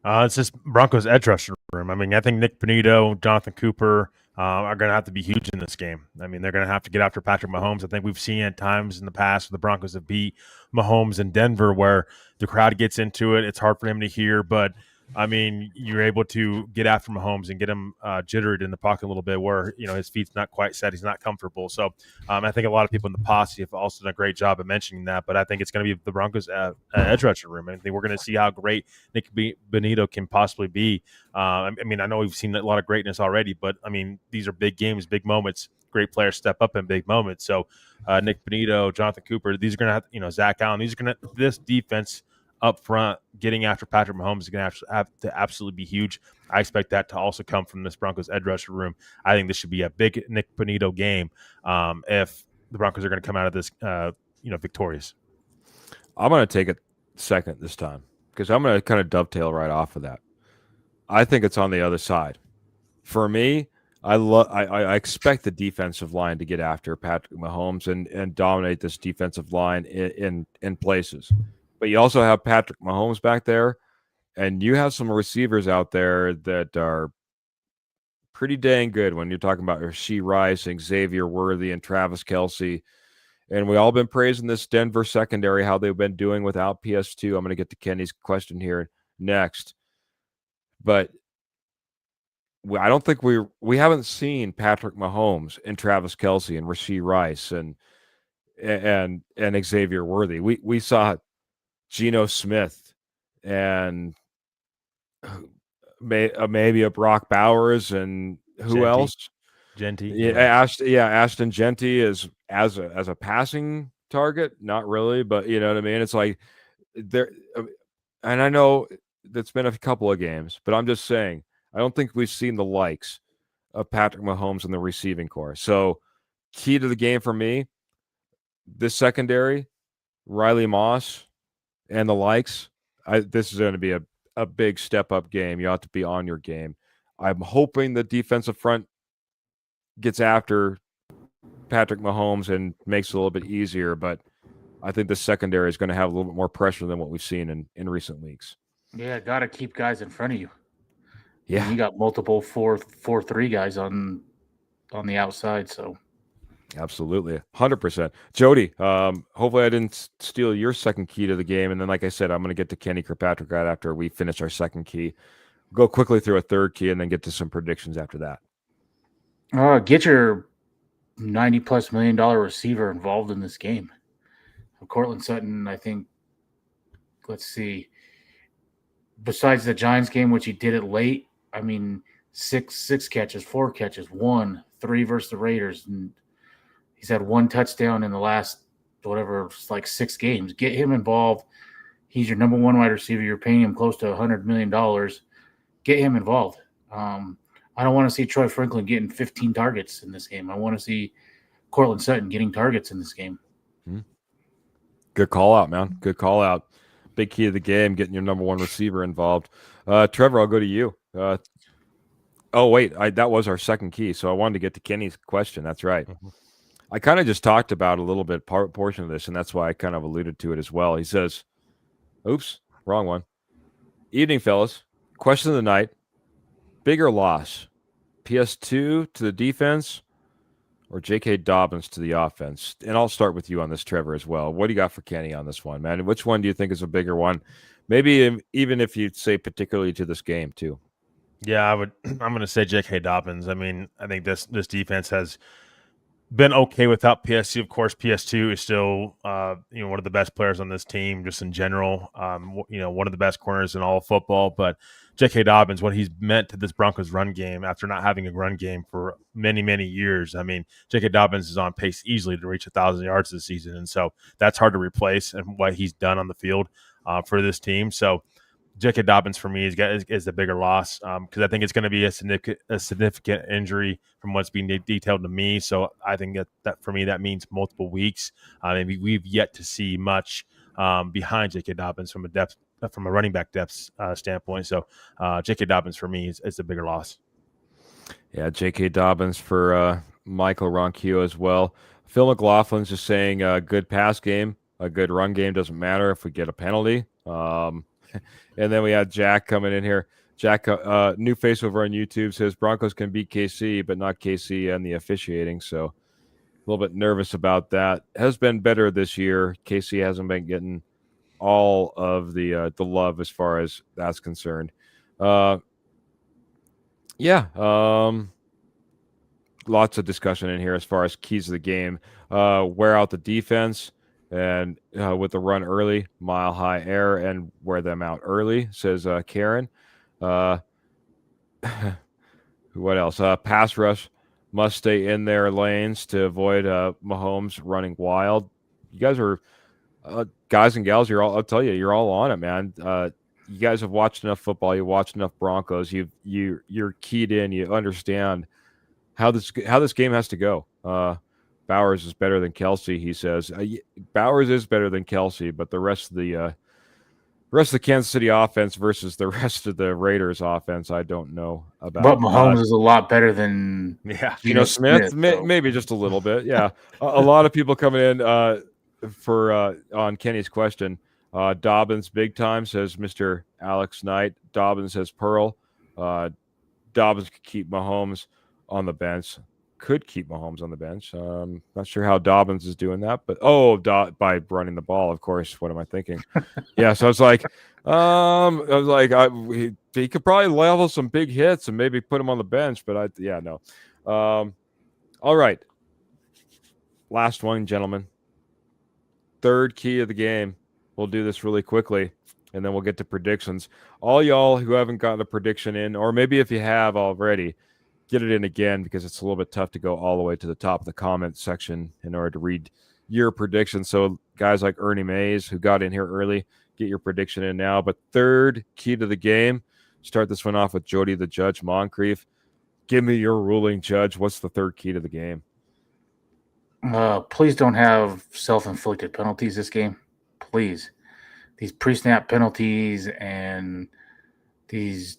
It's just Broncos edge rusher room. I mean, I think Nick Bonito, Jonathan Cooper are going to have to be huge in this game. I mean, they're going to have to get after Patrick Mahomes. I think we've seen at times in the past where the Broncos have beat Mahomes in Denver where the crowd gets into it. It's hard for him to hear, but I mean, you're able to get after Mahomes and get him jittered in the pocket a little bit where, his feet's not quite set. He's not comfortable. So I think a lot of people in the posse have also done a great job of mentioning that. But I think it's going to be the Broncos edge rusher room. I think we're going to see how great Nick Bonito can possibly be. I mean, I know we've seen a lot of greatness already, but I mean, these are big games, big moments. Great players step up in big moments. So Nick Bonito, Jonathan Cooper, these are going to have, Zach Allen, this defense up front, getting after Patrick Mahomes is going to have to absolutely be huge. I expect that to also come from this Broncos edge rusher room. I think this should be a big Nick Bonito game if the Broncos are going to come out of this, victorious. I'm going to take it second this time because I'm going to kind of dovetail right off of that. I think it's on the other side. For me, I expect the defensive line to get after Patrick Mahomes and dominate this defensive line in places. But you also have Patrick Mahomes back there, and you have some receivers out there that are pretty dang good when you're talking about Rashee Rice and Xavier Worthy and Travis Kelce. And we all been praising this Denver secondary, how they've been doing without PS2. I'm going to get to Kenny's question here next. But I don't think we haven't seen Patrick Mahomes and Travis Kelce and Rashee Rice and Xavier Worthy. We saw Geno Smith and maybe a Brock Bowers and who else? Genty. Yeah, Ashton Genty is as a passing target, not really, but you know what I mean. It's like there, and I know it's been a couple of games, but I'm just saying I don't think we've seen the likes of Patrick Mahomes in the receiving corps. So, key to the game for me, this secondary, Riley Moss and the likes. This is going to be a big step up game. You have to be on your game. I'm hoping the defensive front gets after Patrick Mahomes and makes it a little bit easier, but I think the secondary is going to have a little bit more pressure than what we've seen in recent weeks. Yeah, got to keep guys in front of you. Yeah, and you got multiple 4-3 guys on the outside, so absolutely, 100%. Jody, hopefully I didn't steal your second key to the game, and then like I said, I'm going to get to Kenny Kirkpatrick right after we finish our second key. Go quickly through a third key, and then get to some predictions after that. Get your $90+ million receiver involved in this game. Cortland Sutton, I think. Let's see. Besides the Giants game, which he did it late, I mean, six catches, 4 catches, 1, 3 versus the Raiders, and He's had 1 touchdown in the last, whatever, like 6 games. Get him involved. He's your number 1 wide receiver. You're paying him close to $100 million. Get him involved. I don't want to see Troy Franklin getting 15 targets in this game. I want to see Cortland Sutton getting targets in this game. Good call out, man. Good call out. Big key to the game, getting your number 1 receiver involved. Trevor, I'll go to you. Oh, wait, that was our second key, so I wanted to get to Kenny's question. That's right. Mhm. I kind of just talked about a little bit portion of this, and that's why I kind of alluded to it as well. He says, oops, wrong one. Evening, fellas. Question of the night. Bigger loss, PS2 to the defense or J.K. Dobbins to the offense? And I'll start with you on this, Trevor, as well. What do you got for Kenny on this one, man? Which one do you think is a bigger one? Maybe even if you'd say particularly to this game, too. Yeah, I'm going to say J.K. Dobbins. I mean, I think this defense has been okay without PS2. Of course, PS2 is still one of the best players on this team, just in general. One of the best corners in all of football. But J.K. Dobbins, what he's meant to this Broncos run game after not having a run game for many, many years. I mean, J.K. Dobbins is on pace easily to reach 1,000 yards this season, and so that's hard to replace. And what he's done on the field for this team, so. J.K. Dobbins for me is the bigger loss because I think it's going to be a significant injury from what's being detailed to me. So I think that for me that means multiple weeks. Maybe we've yet to see much behind J.K. Dobbins from a running back depth standpoint. So J.K. Dobbins for me is the bigger loss. Yeah, J.K. Dobbins for Michael Ronquillo as well. Phil McLaughlin's just saying a good pass game, a good run game doesn't matter if we get a penalty. And then we had Jack coming in here. Jack, new face over on YouTube, says Broncos can beat KC, but not KC and the officiating. So a little bit nervous about that. Has been better this year. KC hasn't been getting all of the love as far as that's concerned. Lots of discussion in here as far as keys of the game. Wear out the defense. And with the run early, mile high air, and wear them out early, says Karen. What else? Pass rush must stay in their lanes to avoid Mahomes running wild. You guys are guys and gals. I'll tell you, you're all on it, man. You guys have watched enough football. You watched enough Broncos. You're keyed in. You understand how this game has to go. Bowers is better than Kelsey, he says. Bowers is better than Kelsey, but the rest of the Kansas City offense versus the rest of the Raiders offense, I don't know about. But Mahomes is a lot better than Geno Smith, maybe just a little bit. Yeah, a lot of people coming in on Kenny's question. Dobbins big time, says Mr. Alex Knight. Dobbins says Pearl. Dobbins could keep Mahomes on the bench. Could keep Mahomes on the bench. Not sure how Dobbins is doing that, but by running the ball, of course. What am I thinking? Yeah, so it's like, he could probably level some big hits and maybe put him on the bench, but no. All right, last one, gentlemen. Third key of the game. We'll do this really quickly, and then we'll get to predictions. All y'all who haven't gotten a prediction in, or maybe if you have already, get it in again because it's a little bit tough to go all the way to the top of the comment section in order to read your predictions. So guys like Ernie Mays who got in here early, get your prediction in now. But third key to the game, start this one off with Jody the Judge Moncrief. Give me your ruling, Judge. What's the third key to the game? Please don't have self-inflicted penalties this game. Please. These pre-snap penalties and these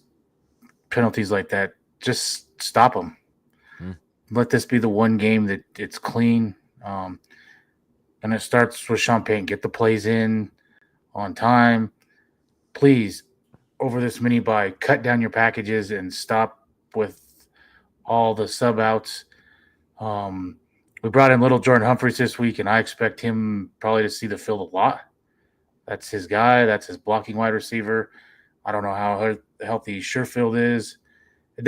penalties like that, just stop them. Let this be the one game that it's clean. And it starts with Sean Payton. Get the plays in on time. Please, over this mini bye, cut down your packages and stop with all the sub outs. We brought in little Jordan Humphreys this week, and I expect him probably to see the field a lot. That's his guy. That's his blocking wide receiver. I don't know how healthy Sherfield is. It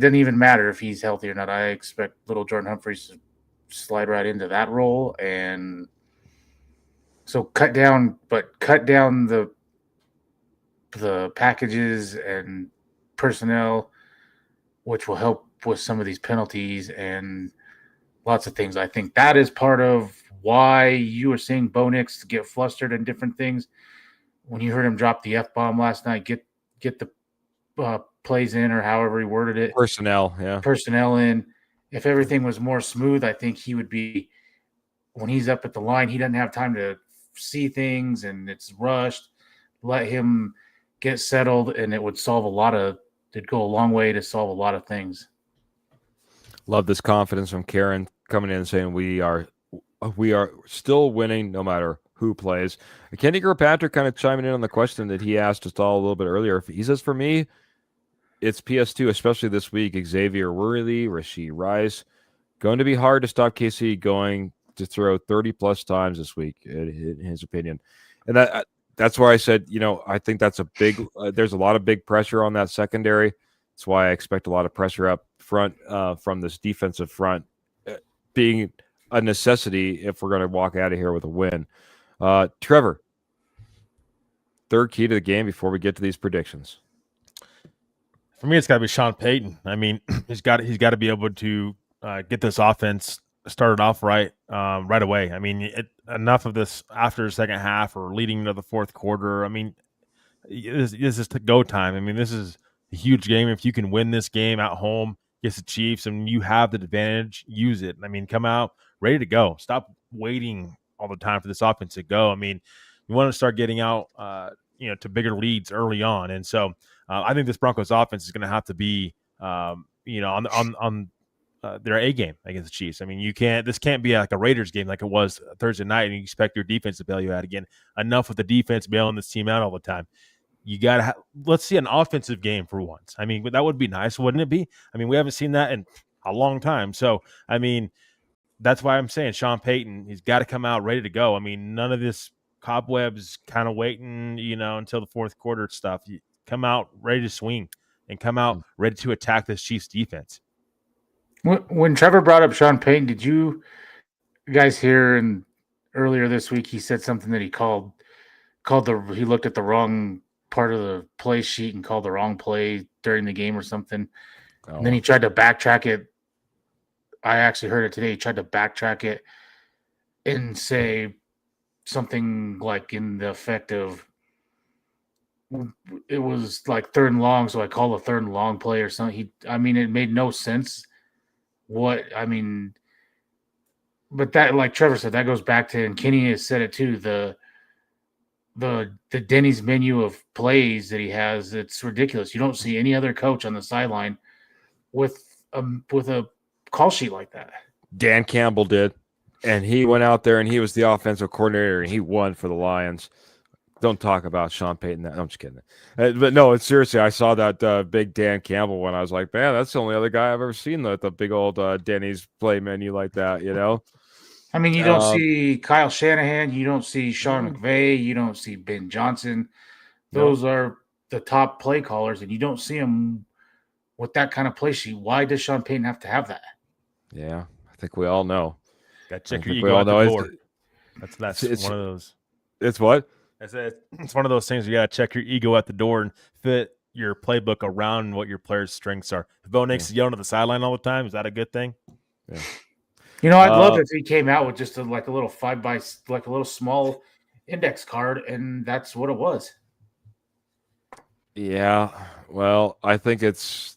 doesn't even matter if he's healthy or not. I expect little Jordan Humphreys to slide right into that role. And so cut down the packages and personnel, which will help with some of these penalties. And lots of things. I think that is part of why you were seeing Bo Nix get flustered and different things. When you heard him drop the F-bomb last night, get the plays in, or however he worded it, Personnel in. If everything was more smooth, I think he would be, when he's up at the line, he doesn't have time to see things and it's rushed. Let him get settled, and it'd go a long way to solve a lot of things. Love this confidence from Karen coming in and saying we are still winning no matter who plays. Kenny Kirkpatrick kind of chiming in on the question that he asked us all a little bit earlier. He says, for me, it's PS2, especially this week. Xavier Worley, Rashee Rice. Going to be hard to stop KC going to throw 30-plus times this week, in his opinion. And that's why I said, I think that's a big there's a lot of big pressure on that secondary. That's why I expect a lot of pressure up front from this defensive front being a necessity if we're going to walk out of here with a win. Trevor, third key to the game before we get to these predictions. For me, it's got to be Sean Payton. I mean, he's got to be able to get this offense started off right away. I mean, enough of this after the second half or leading into the fourth quarter. I mean, this is to go time. I mean, this is a huge game. If you can win this game at home against the Chiefs and you have the advantage, use it. I mean, come out ready to go. Stop waiting all the time for this offense to go. I mean, you want to start getting out, to bigger leads early on. And so I think this Broncos offense is going to have to be, on their A game against the Chiefs. I mean, this can't be like a Raiders game like it was Thursday night, and you expect your defense to bail you out again. Enough with the defense bailing this team out all the time. You got to let's see an offensive game for once. I mean, that would be nice, wouldn't it be? I mean, we haven't seen that in a long time. So, I mean, that's why I'm saying Sean Payton, he's got to come out ready to go. I mean, none of this cobwebs kind of waiting, until the fourth quarter stuff. You come out ready to swing and come out ready to attack this Chiefs defense. When Trevor brought up Sean Payton, did you guys hear? And earlier this week, he said something that he he looked at the wrong part of the play sheet and called the wrong play during the game or something. Oh. And then he tried to backtrack it. I actually heard it today. He tried to backtrack it and say something like in the effect of, it was like third and long, so I call a third and long play or something. It made no sense. But that, like Trevor said, that goes back to, and Kenny has said it too, the Denny's menu of plays that he has. It's ridiculous. You don't see any other coach on the sideline with a call sheet like that. Dan Campbell did, and he went out there and he was the offensive coordinator and he won for the Lions. Don't talk about Sean Payton. I'm just kidding. But no, it's seriously, I saw that big Dan Campbell when I was like, man, that's the only other guy I've ever seen the big old Denny's play menu like that, I mean, you don't see Kyle Shanahan. You don't see Sean McVay. You don't see Ben Johnson. Those are the top play callers, and you don't see them with that kind of play sheet. Why does Sean Payton have to have that? Yeah, I think we all know. Got to check your ego at the door. That's one of those. It's what? It's one of those things you got to check your ego at the door and fit your playbook around what your players' strengths are. If Bo Nix is yelling at the sideline all the time, is that a good thing? Yeah. I'd love if he came out with just a little a little small index card, and that's what it was. Yeah, well, I think it's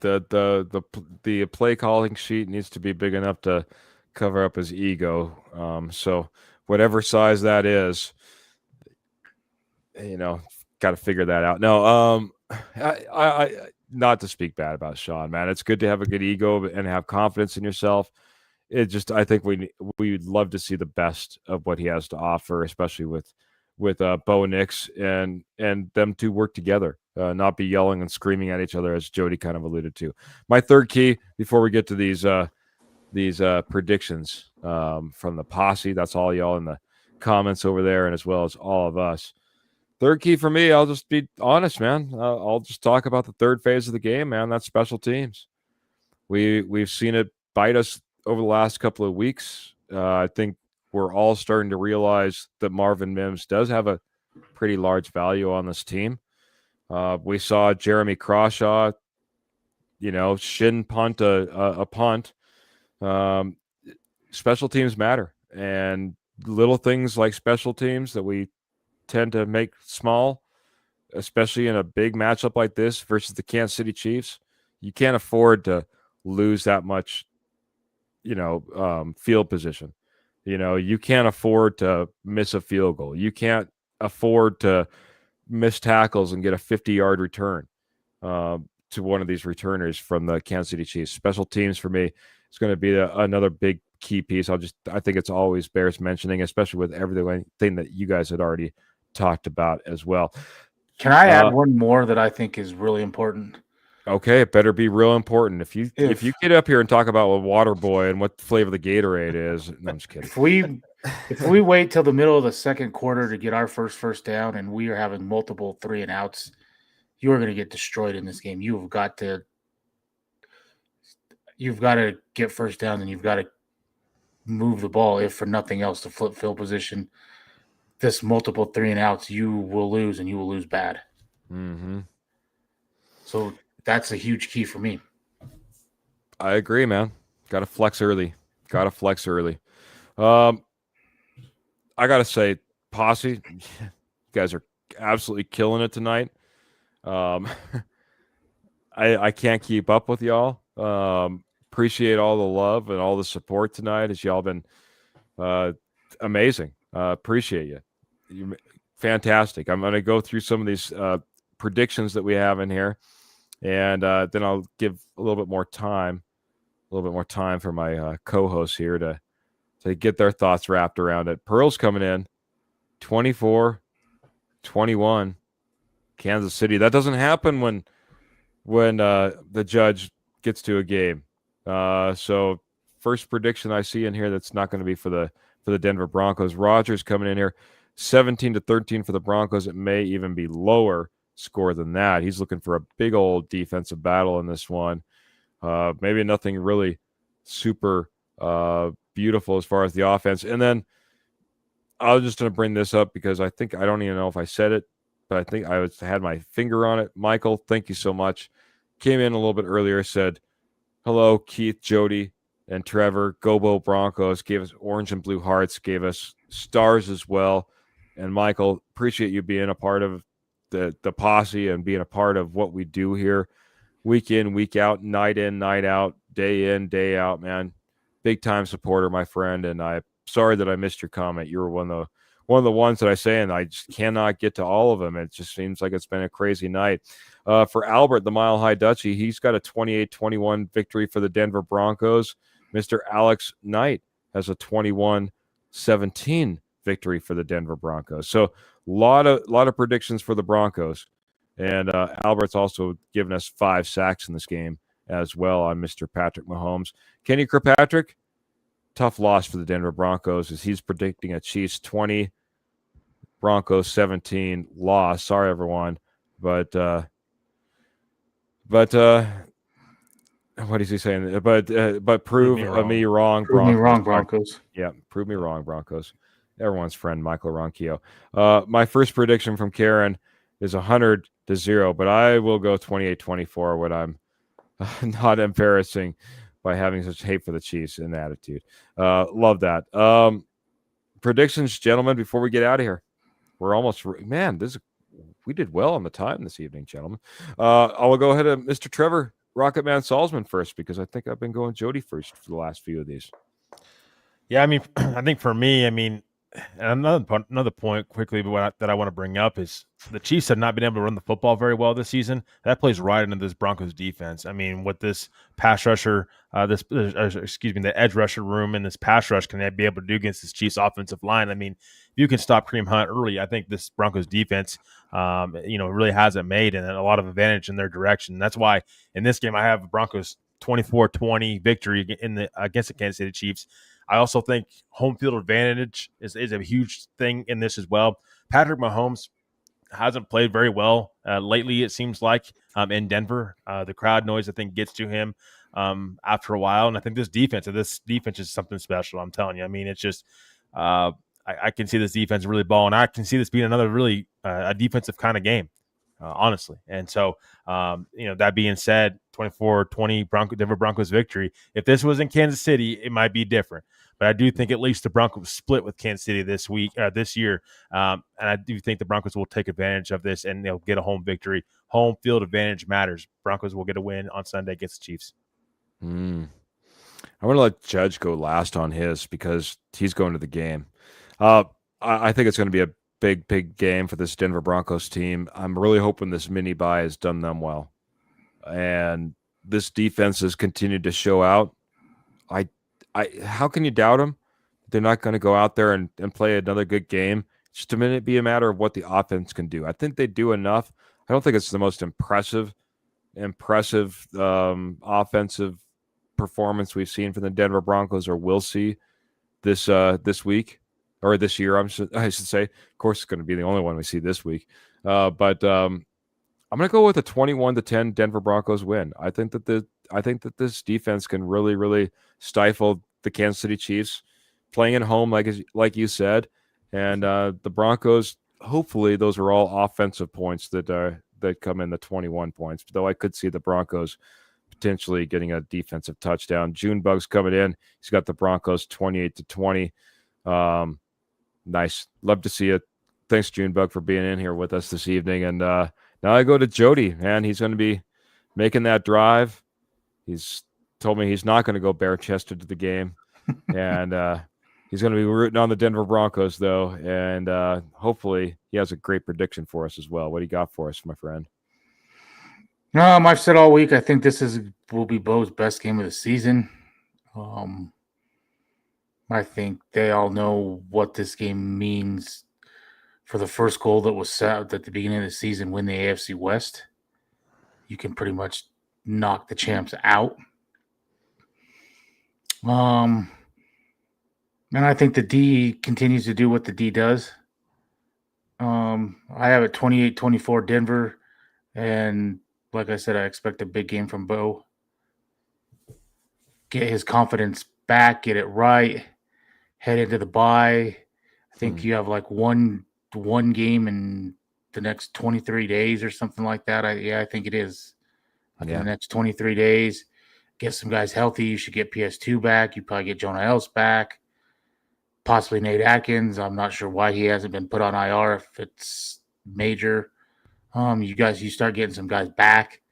the play calling sheet needs to be big enough to cover up his ego. So whatever size that is, got to figure that out. No, I not to speak bad about Sean, man. It's good to have a good ego and have confidence in yourself. I think we'd love to see the best of what he has to offer, especially with Bo Nix and them two work together, not be yelling and screaming at each other, as Jody kind of alluded to. My third key before we get to these predictions from the posse, that's all y'all in the comments over there, and as well as all of us. Third key for me, I'll just be honest, man. I'll just talk about the third phase of the game, man. That's special teams. We've seen it bite us over the last couple of weeks. I think we're all starting to realize that Marvin Mims does have a pretty large value on this team. We saw Jeremy Crawshaw, shin punt a punt. special teams matter, and little things like special teams that we tend to make small, especially in a big matchup like this versus the Kansas City Chiefs. You can't afford to lose that much, field position. You can't afford to miss a field goal. You can't afford to miss tackles and get a 50-yard return to one of these returners from the Kansas City Chiefs. Special teams for me is going to be another big key piece. I think it's always bears mentioning, especially with everything that you guys had already talked about as well. Can I add one more that I think is really important? Okay, it better be real important. If you get up here and talk about a water boy and what flavor the Gatorade is, no, I'm just kidding. If we wait till the middle of the second quarter to get our first down and we are having multiple 3-and-outs, you are going to get destroyed in this game. You've got to get first down, and you've got to move the ball, if for nothing else, to flip field position. This multiple 3-and-outs, you will lose, and you will lose bad. Mm-hmm. So that's a huge key for me. I agree, man. Got to flex early. I got to say, Posse, you guys are absolutely killing it tonight. I can't keep up with y'all. Appreciate all the love and all the support tonight, as y'all been amazing. Appreciate you. You're fantastic. I'm going to go through some of these predictions that we have in here, and then I'll give a little bit more time for my co-hosts here to get their thoughts wrapped around it. Pearl's coming in 24-21 Kansas City. That doesn't happen when the judge gets to a game. So first prediction I see in here that's not going to be for the Denver Broncos. Rogers coming in here 17-13 for the Broncos. It may even be lower score than that. He's looking for a big old defensive battle in this one. Maybe nothing really super beautiful as far as the offense. And then I was just going to bring this up because I don't even know if I said it, but I think I had my finger on it. Michael, thank you so much. Came in a little bit earlier, said, hello, Keith, Jody, and Trevor. Go Broncos. Gave us orange and blue hearts, gave us stars as well. And Michael, appreciate you being a part of the posse and being a part of what we do here. Week in, week out, night in, night out, day in, day out, man. Big time supporter, my friend. And I'm sorry that I missed your comment. You were one of the ones that I say, and I just cannot get to all of them. It just seems like it's been a crazy night. For Albert, the Mile High Dutchie, he's got a 28-21 victory for the Denver Broncos. Mr. Alex Knight has a 21-17 victory for the Denver Broncos. So a lot of predictions for the Broncos. And Albert's also given us 5 sacks in this game as well on Mr. Patrick Mahomes. Kenny Kirkpatrick, tough loss for the Denver Broncos as he's predicting a Chiefs 20, Broncos 17 loss. Sorry, everyone. But what is he saying? But prove me wrong. Prove me wrong, Broncos. Yeah, prove me wrong, Broncos. Everyone's friend, Michael Ronquillo. My first prediction from Karen is 100-0, but I will go 28-24 when I'm not embarrassing by having such hate for the Chiefs and attitude. Love that. Predictions, gentlemen, before we get out of here. We're almost, man, we did well on the time this evening, gentlemen. I will go ahead and Mr. Trevor Rocketman Salzman first, because I think I've been going Jody first for the last few of these. Yeah, I mean, I think for me, I mean, and another point quickly that I want to bring up is the Chiefs have not been able to run the football very well this season. That plays right into this Broncos defense. I mean, with this pass rusher, the edge rusher room and this pass rush can they be able to do against this Chiefs offensive line? I mean, if you can stop Kareem Hunt early, I think this Broncos defense, really has it made and a lot of advantage in their direction. That's why in this game I have Broncos 24-20 victory against the Kansas City Chiefs. I also think home field advantage is a huge thing in this as well. Patrick Mahomes hasn't played very well lately, it seems like, in Denver. The crowd noise, I think, gets to him after a while. And I think this defense is something special, I'm telling you. I mean, it's just I can see this defense really balling. I can see this being another really a defensive kind of game, honestly. And so, that being said, 24-20 Denver Broncos victory. If this was in Kansas City, it might be different. but I do think at least the Broncos split with Kansas City this year, and I do think the Broncos will take advantage of this and they'll get a home victory. Home field advantage matters. Broncos will get a win on Sunday against the Chiefs. I'm going to let Judge go last on his because he's going to the game. I think it's going to be a big game for this Denver Broncos team. I'm really hoping this mini bye has done them well. And this defense has continued to show out. How can you doubt them? They're not going to go out there and play another good game. It's just be a matter of what the offense can do. I think they do enough. I don't think it's the most impressive offensive performance we've seen from the Denver Broncos or will see this week or this year. I should say. Of course, it's going to be the only one we see this week. But I'm going to go with a 21-10 Denver Broncos win. I think that this defense can really stifle the Kansas City Chiefs playing at home, like you said, and the Broncos. Hopefully, those are all offensive points that come in the 21 points. Though I could see the Broncos potentially getting a defensive touchdown. Junebug's coming in. He's got the Broncos 28-20. Nice. Love to see it. Thanks, Junebug, for being in here with us this evening. And now I go to Jody, man. He's going to be making that drive. He's told me he's not going to go bare-chested to the game. And he's going to be rooting on the Denver Broncos, though. And hopefully he has a great prediction for us as well. What do you got for us, my friend? I've said all week, I think this will be Bo's best game of the season. I think they all know what this game means for the first goal that was set at the beginning of the season, win the AFC West. You can pretty much knock the champs out. And I think the D continues to do what the D does. I have it 28-24 Denver. And like I said, I expect a big game from Bo. Get his confidence back, get it right, head into the bye. I think you have like one game in the next 23 days or something like that. I think it is. In the next 23 days, get some guys healthy. You should get PS2 back. You probably get Jonah Ellis back. Possibly Nate Atkins. I'm not sure why he hasn't been put on IR if it's major. You start getting some guys back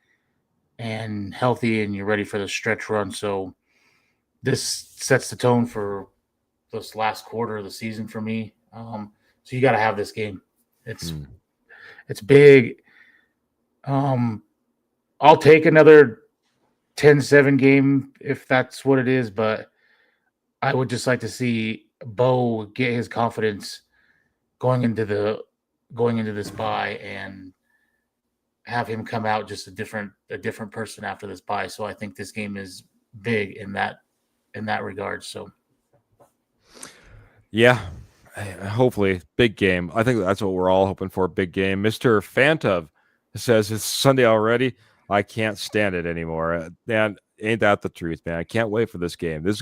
and healthy, and you're ready for the stretch run. So this sets the tone for this last quarter of the season for me. So you got to have this game. It's big. I'll take another 10-7 game if that's what it is, but I would just like to see Bo get his confidence going into this bye and have him come out just a different person after this bye. So I think this game is big in that regard. So yeah, hopefully big game. I think that's what we're all hoping for. Big game. Mr. Fantov says it's Sunday already. I can't stand it anymore. Man, ain't that the truth, man? I can't wait for this game. I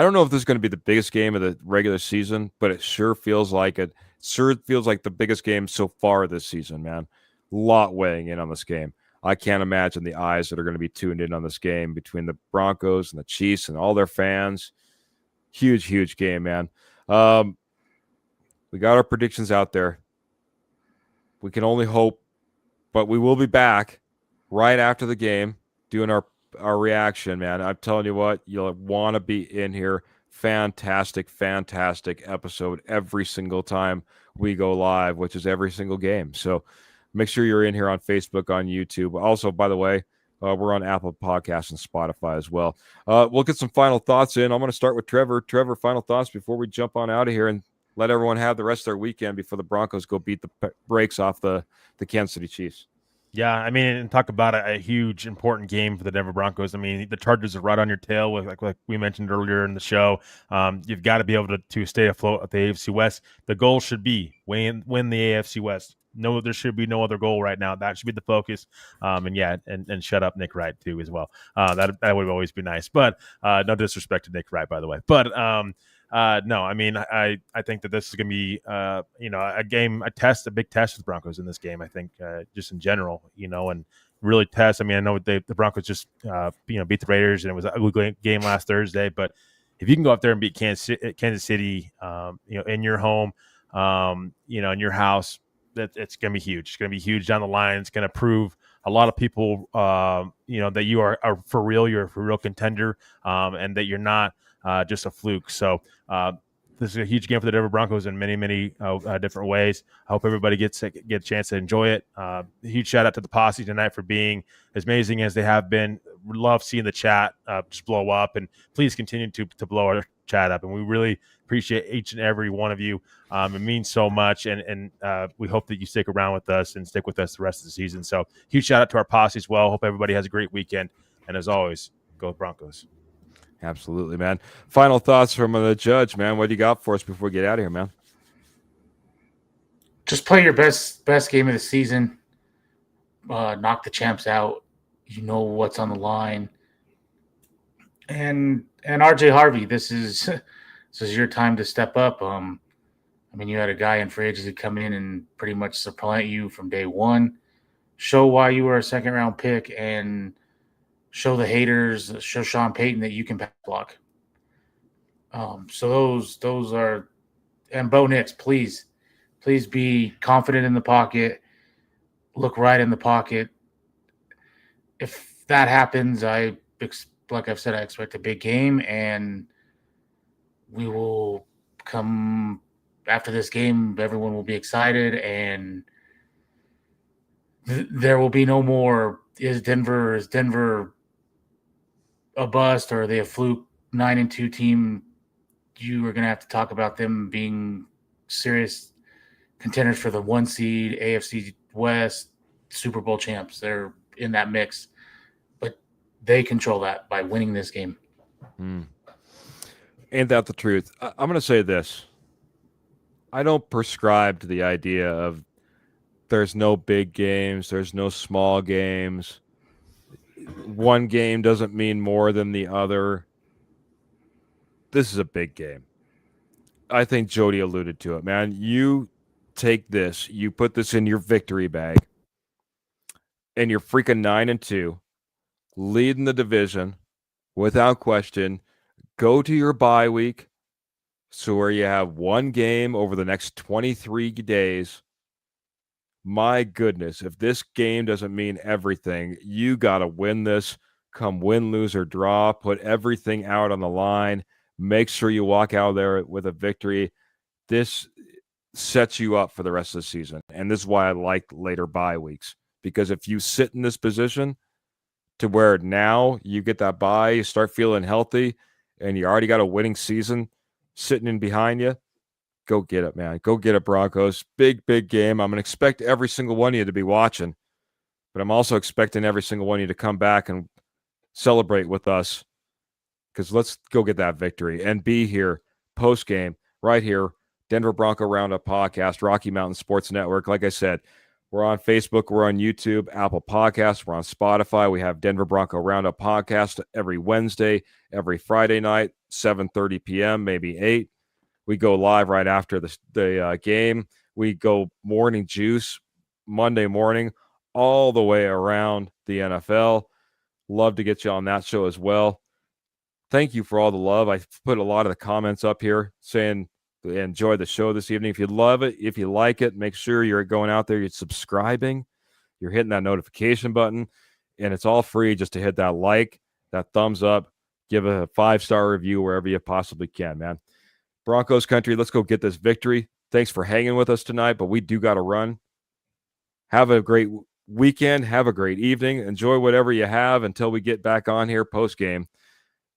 don't know if this is going to be the biggest game of the regular season, but it sure feels like it. Sure feels like the biggest game so far this season, man. A lot weighing in on this game. I can't imagine the eyes that are going to be tuned in on this game between the Broncos and the Chiefs and all their fans. Huge game, man. We got our predictions out there. We can only hope, but we will be back right after the game doing our reaction, man. I'm telling you what, you'll want to be in here. Fantastic episode every single time we go live, which is every single game. So make sure you're in here on Facebook, on YouTube. Also, by the way, we're on Apple Podcasts and Spotify as well. We'll get some final thoughts in. I'm going to start with Trevor. Trevor, final thoughts before we jump on out of here and let everyone have the rest of their weekend before the Broncos go beat the brakes off the Kansas City Chiefs. Yeah, I mean, and talk about a huge, important game for the Denver Broncos. I mean, the Chargers are right on your tail, like we mentioned earlier in the show. You've got to be able to stay afloat at the AFC West. The goal should be win the AFC West. No, there should be no other goal right now. That should be the focus. And shut up Nick Wright too as well. That would always be nice. But no disrespect to Nick Wright, by the way. But no, I mean, I think that this is going to be, a big test for the Broncos in this game. I think just in general, and really test. I mean, I know the Broncos just beat the Raiders, and it was an ugly game last Thursday. But if you can go up there and beat Kansas City, in your home, in your house, it's going to be huge. It's going to be huge down the line. It's going to prove a lot of people, that you are for real. You're a for real contender, and that you're not just a fluke. So this is a huge game for the Denver Broncos in many, many different ways. I hope everybody get a chance to enjoy it. Huge shout out to the posse tonight for being as amazing as they have been. Love seeing the chat just blow up, and please continue to blow our chat up. And we really appreciate each and every one of you. It means so much, and we hope that you stick around with us and stick with us the rest of the season. So huge shout out to our posse as well. Hope everybody has a great weekend. And as always, go Broncos. Absolutely, man. Final thoughts from the judge, man. What do you got for us before we get out of here, man? Just play your best game of the season. Knock the champs out. You know what's on the line. And RJ Harvey, this is your time to step up. You had a guy in free agency come in and pretty much supplant you from day one. Show why you were a second-round pick and show the haters, show Sean Payton that you can pass block. So those are – and Bo Nix, please be confident in the pocket. Look right in the pocket. If that happens, like I've said, I expect a big game, and we will come after this game. Everyone will be excited, and there will be no more. Is Denver a bust, or are they a fluke 9-2 team? You are going to have to talk about them being serious contenders for the 1 seed, AFC West, Super Bowl champs. They're in that mix, but they control that by winning this game. Ain't that the truth? I'm going to say this. I don't prescribe to the idea of there's no big games, there's no small games. One game doesn't mean more than the other. This is a big game. I think Jody alluded to it, man. You take this, you put this in your victory bag, and you're freaking 9-2, leading the division without question. Go to your bye week, so where you have one game over the next 23 days. My goodness, if this game doesn't mean everything, you got to win this. Come win, lose, or draw. Put everything out on the line. Make sure you walk out there with a victory. This sets you up for the rest of the season. And this is why I like later bye weeks. Because if you sit in this position to where now you get that bye, you start feeling healthy, and you already got a winning season sitting in behind you, go get it, man. Go get it, Broncos. Big, big game. I'm going to expect every single one of you to be watching, but I'm also expecting every single one of you to come back and celebrate with us, because let's go get that victory and be here post-game right here, Denver Bronco Roundup podcast, Rocky Mountain Sports Network. Like I said, we're on Facebook, we're on YouTube, Apple Podcasts, we're on Spotify. We have Denver Bronco Roundup podcast every Wednesday, every Friday night, 7:30 p.m., maybe 8. We go live right after the game. We go morning juice Monday morning all the way around the NFL. Love to get you on that show as well. Thank you for all the love. I put a lot of the comments up here saying enjoy the show this evening. If you love it, if you like it, make sure you're going out there, you're subscribing, you're hitting that notification button, and it's all free just to hit that like, that thumbs up, give a 5-star review wherever you possibly can, man. Broncos country, let's go get this victory. Thanks for hanging with us tonight, but we do got to run. Have a great weekend. Have a great evening. Enjoy whatever you have until we get back on here post-game.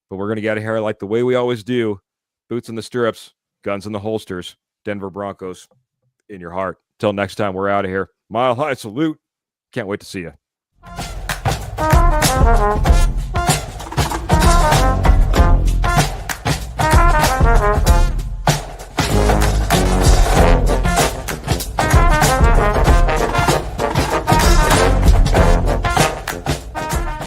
But we're going to get out of here like the way we always do. Boots in the stirrups, guns in the holsters. Denver Broncos in your heart. Till next time, we're out of here. Mile high salute. Can't wait to see you.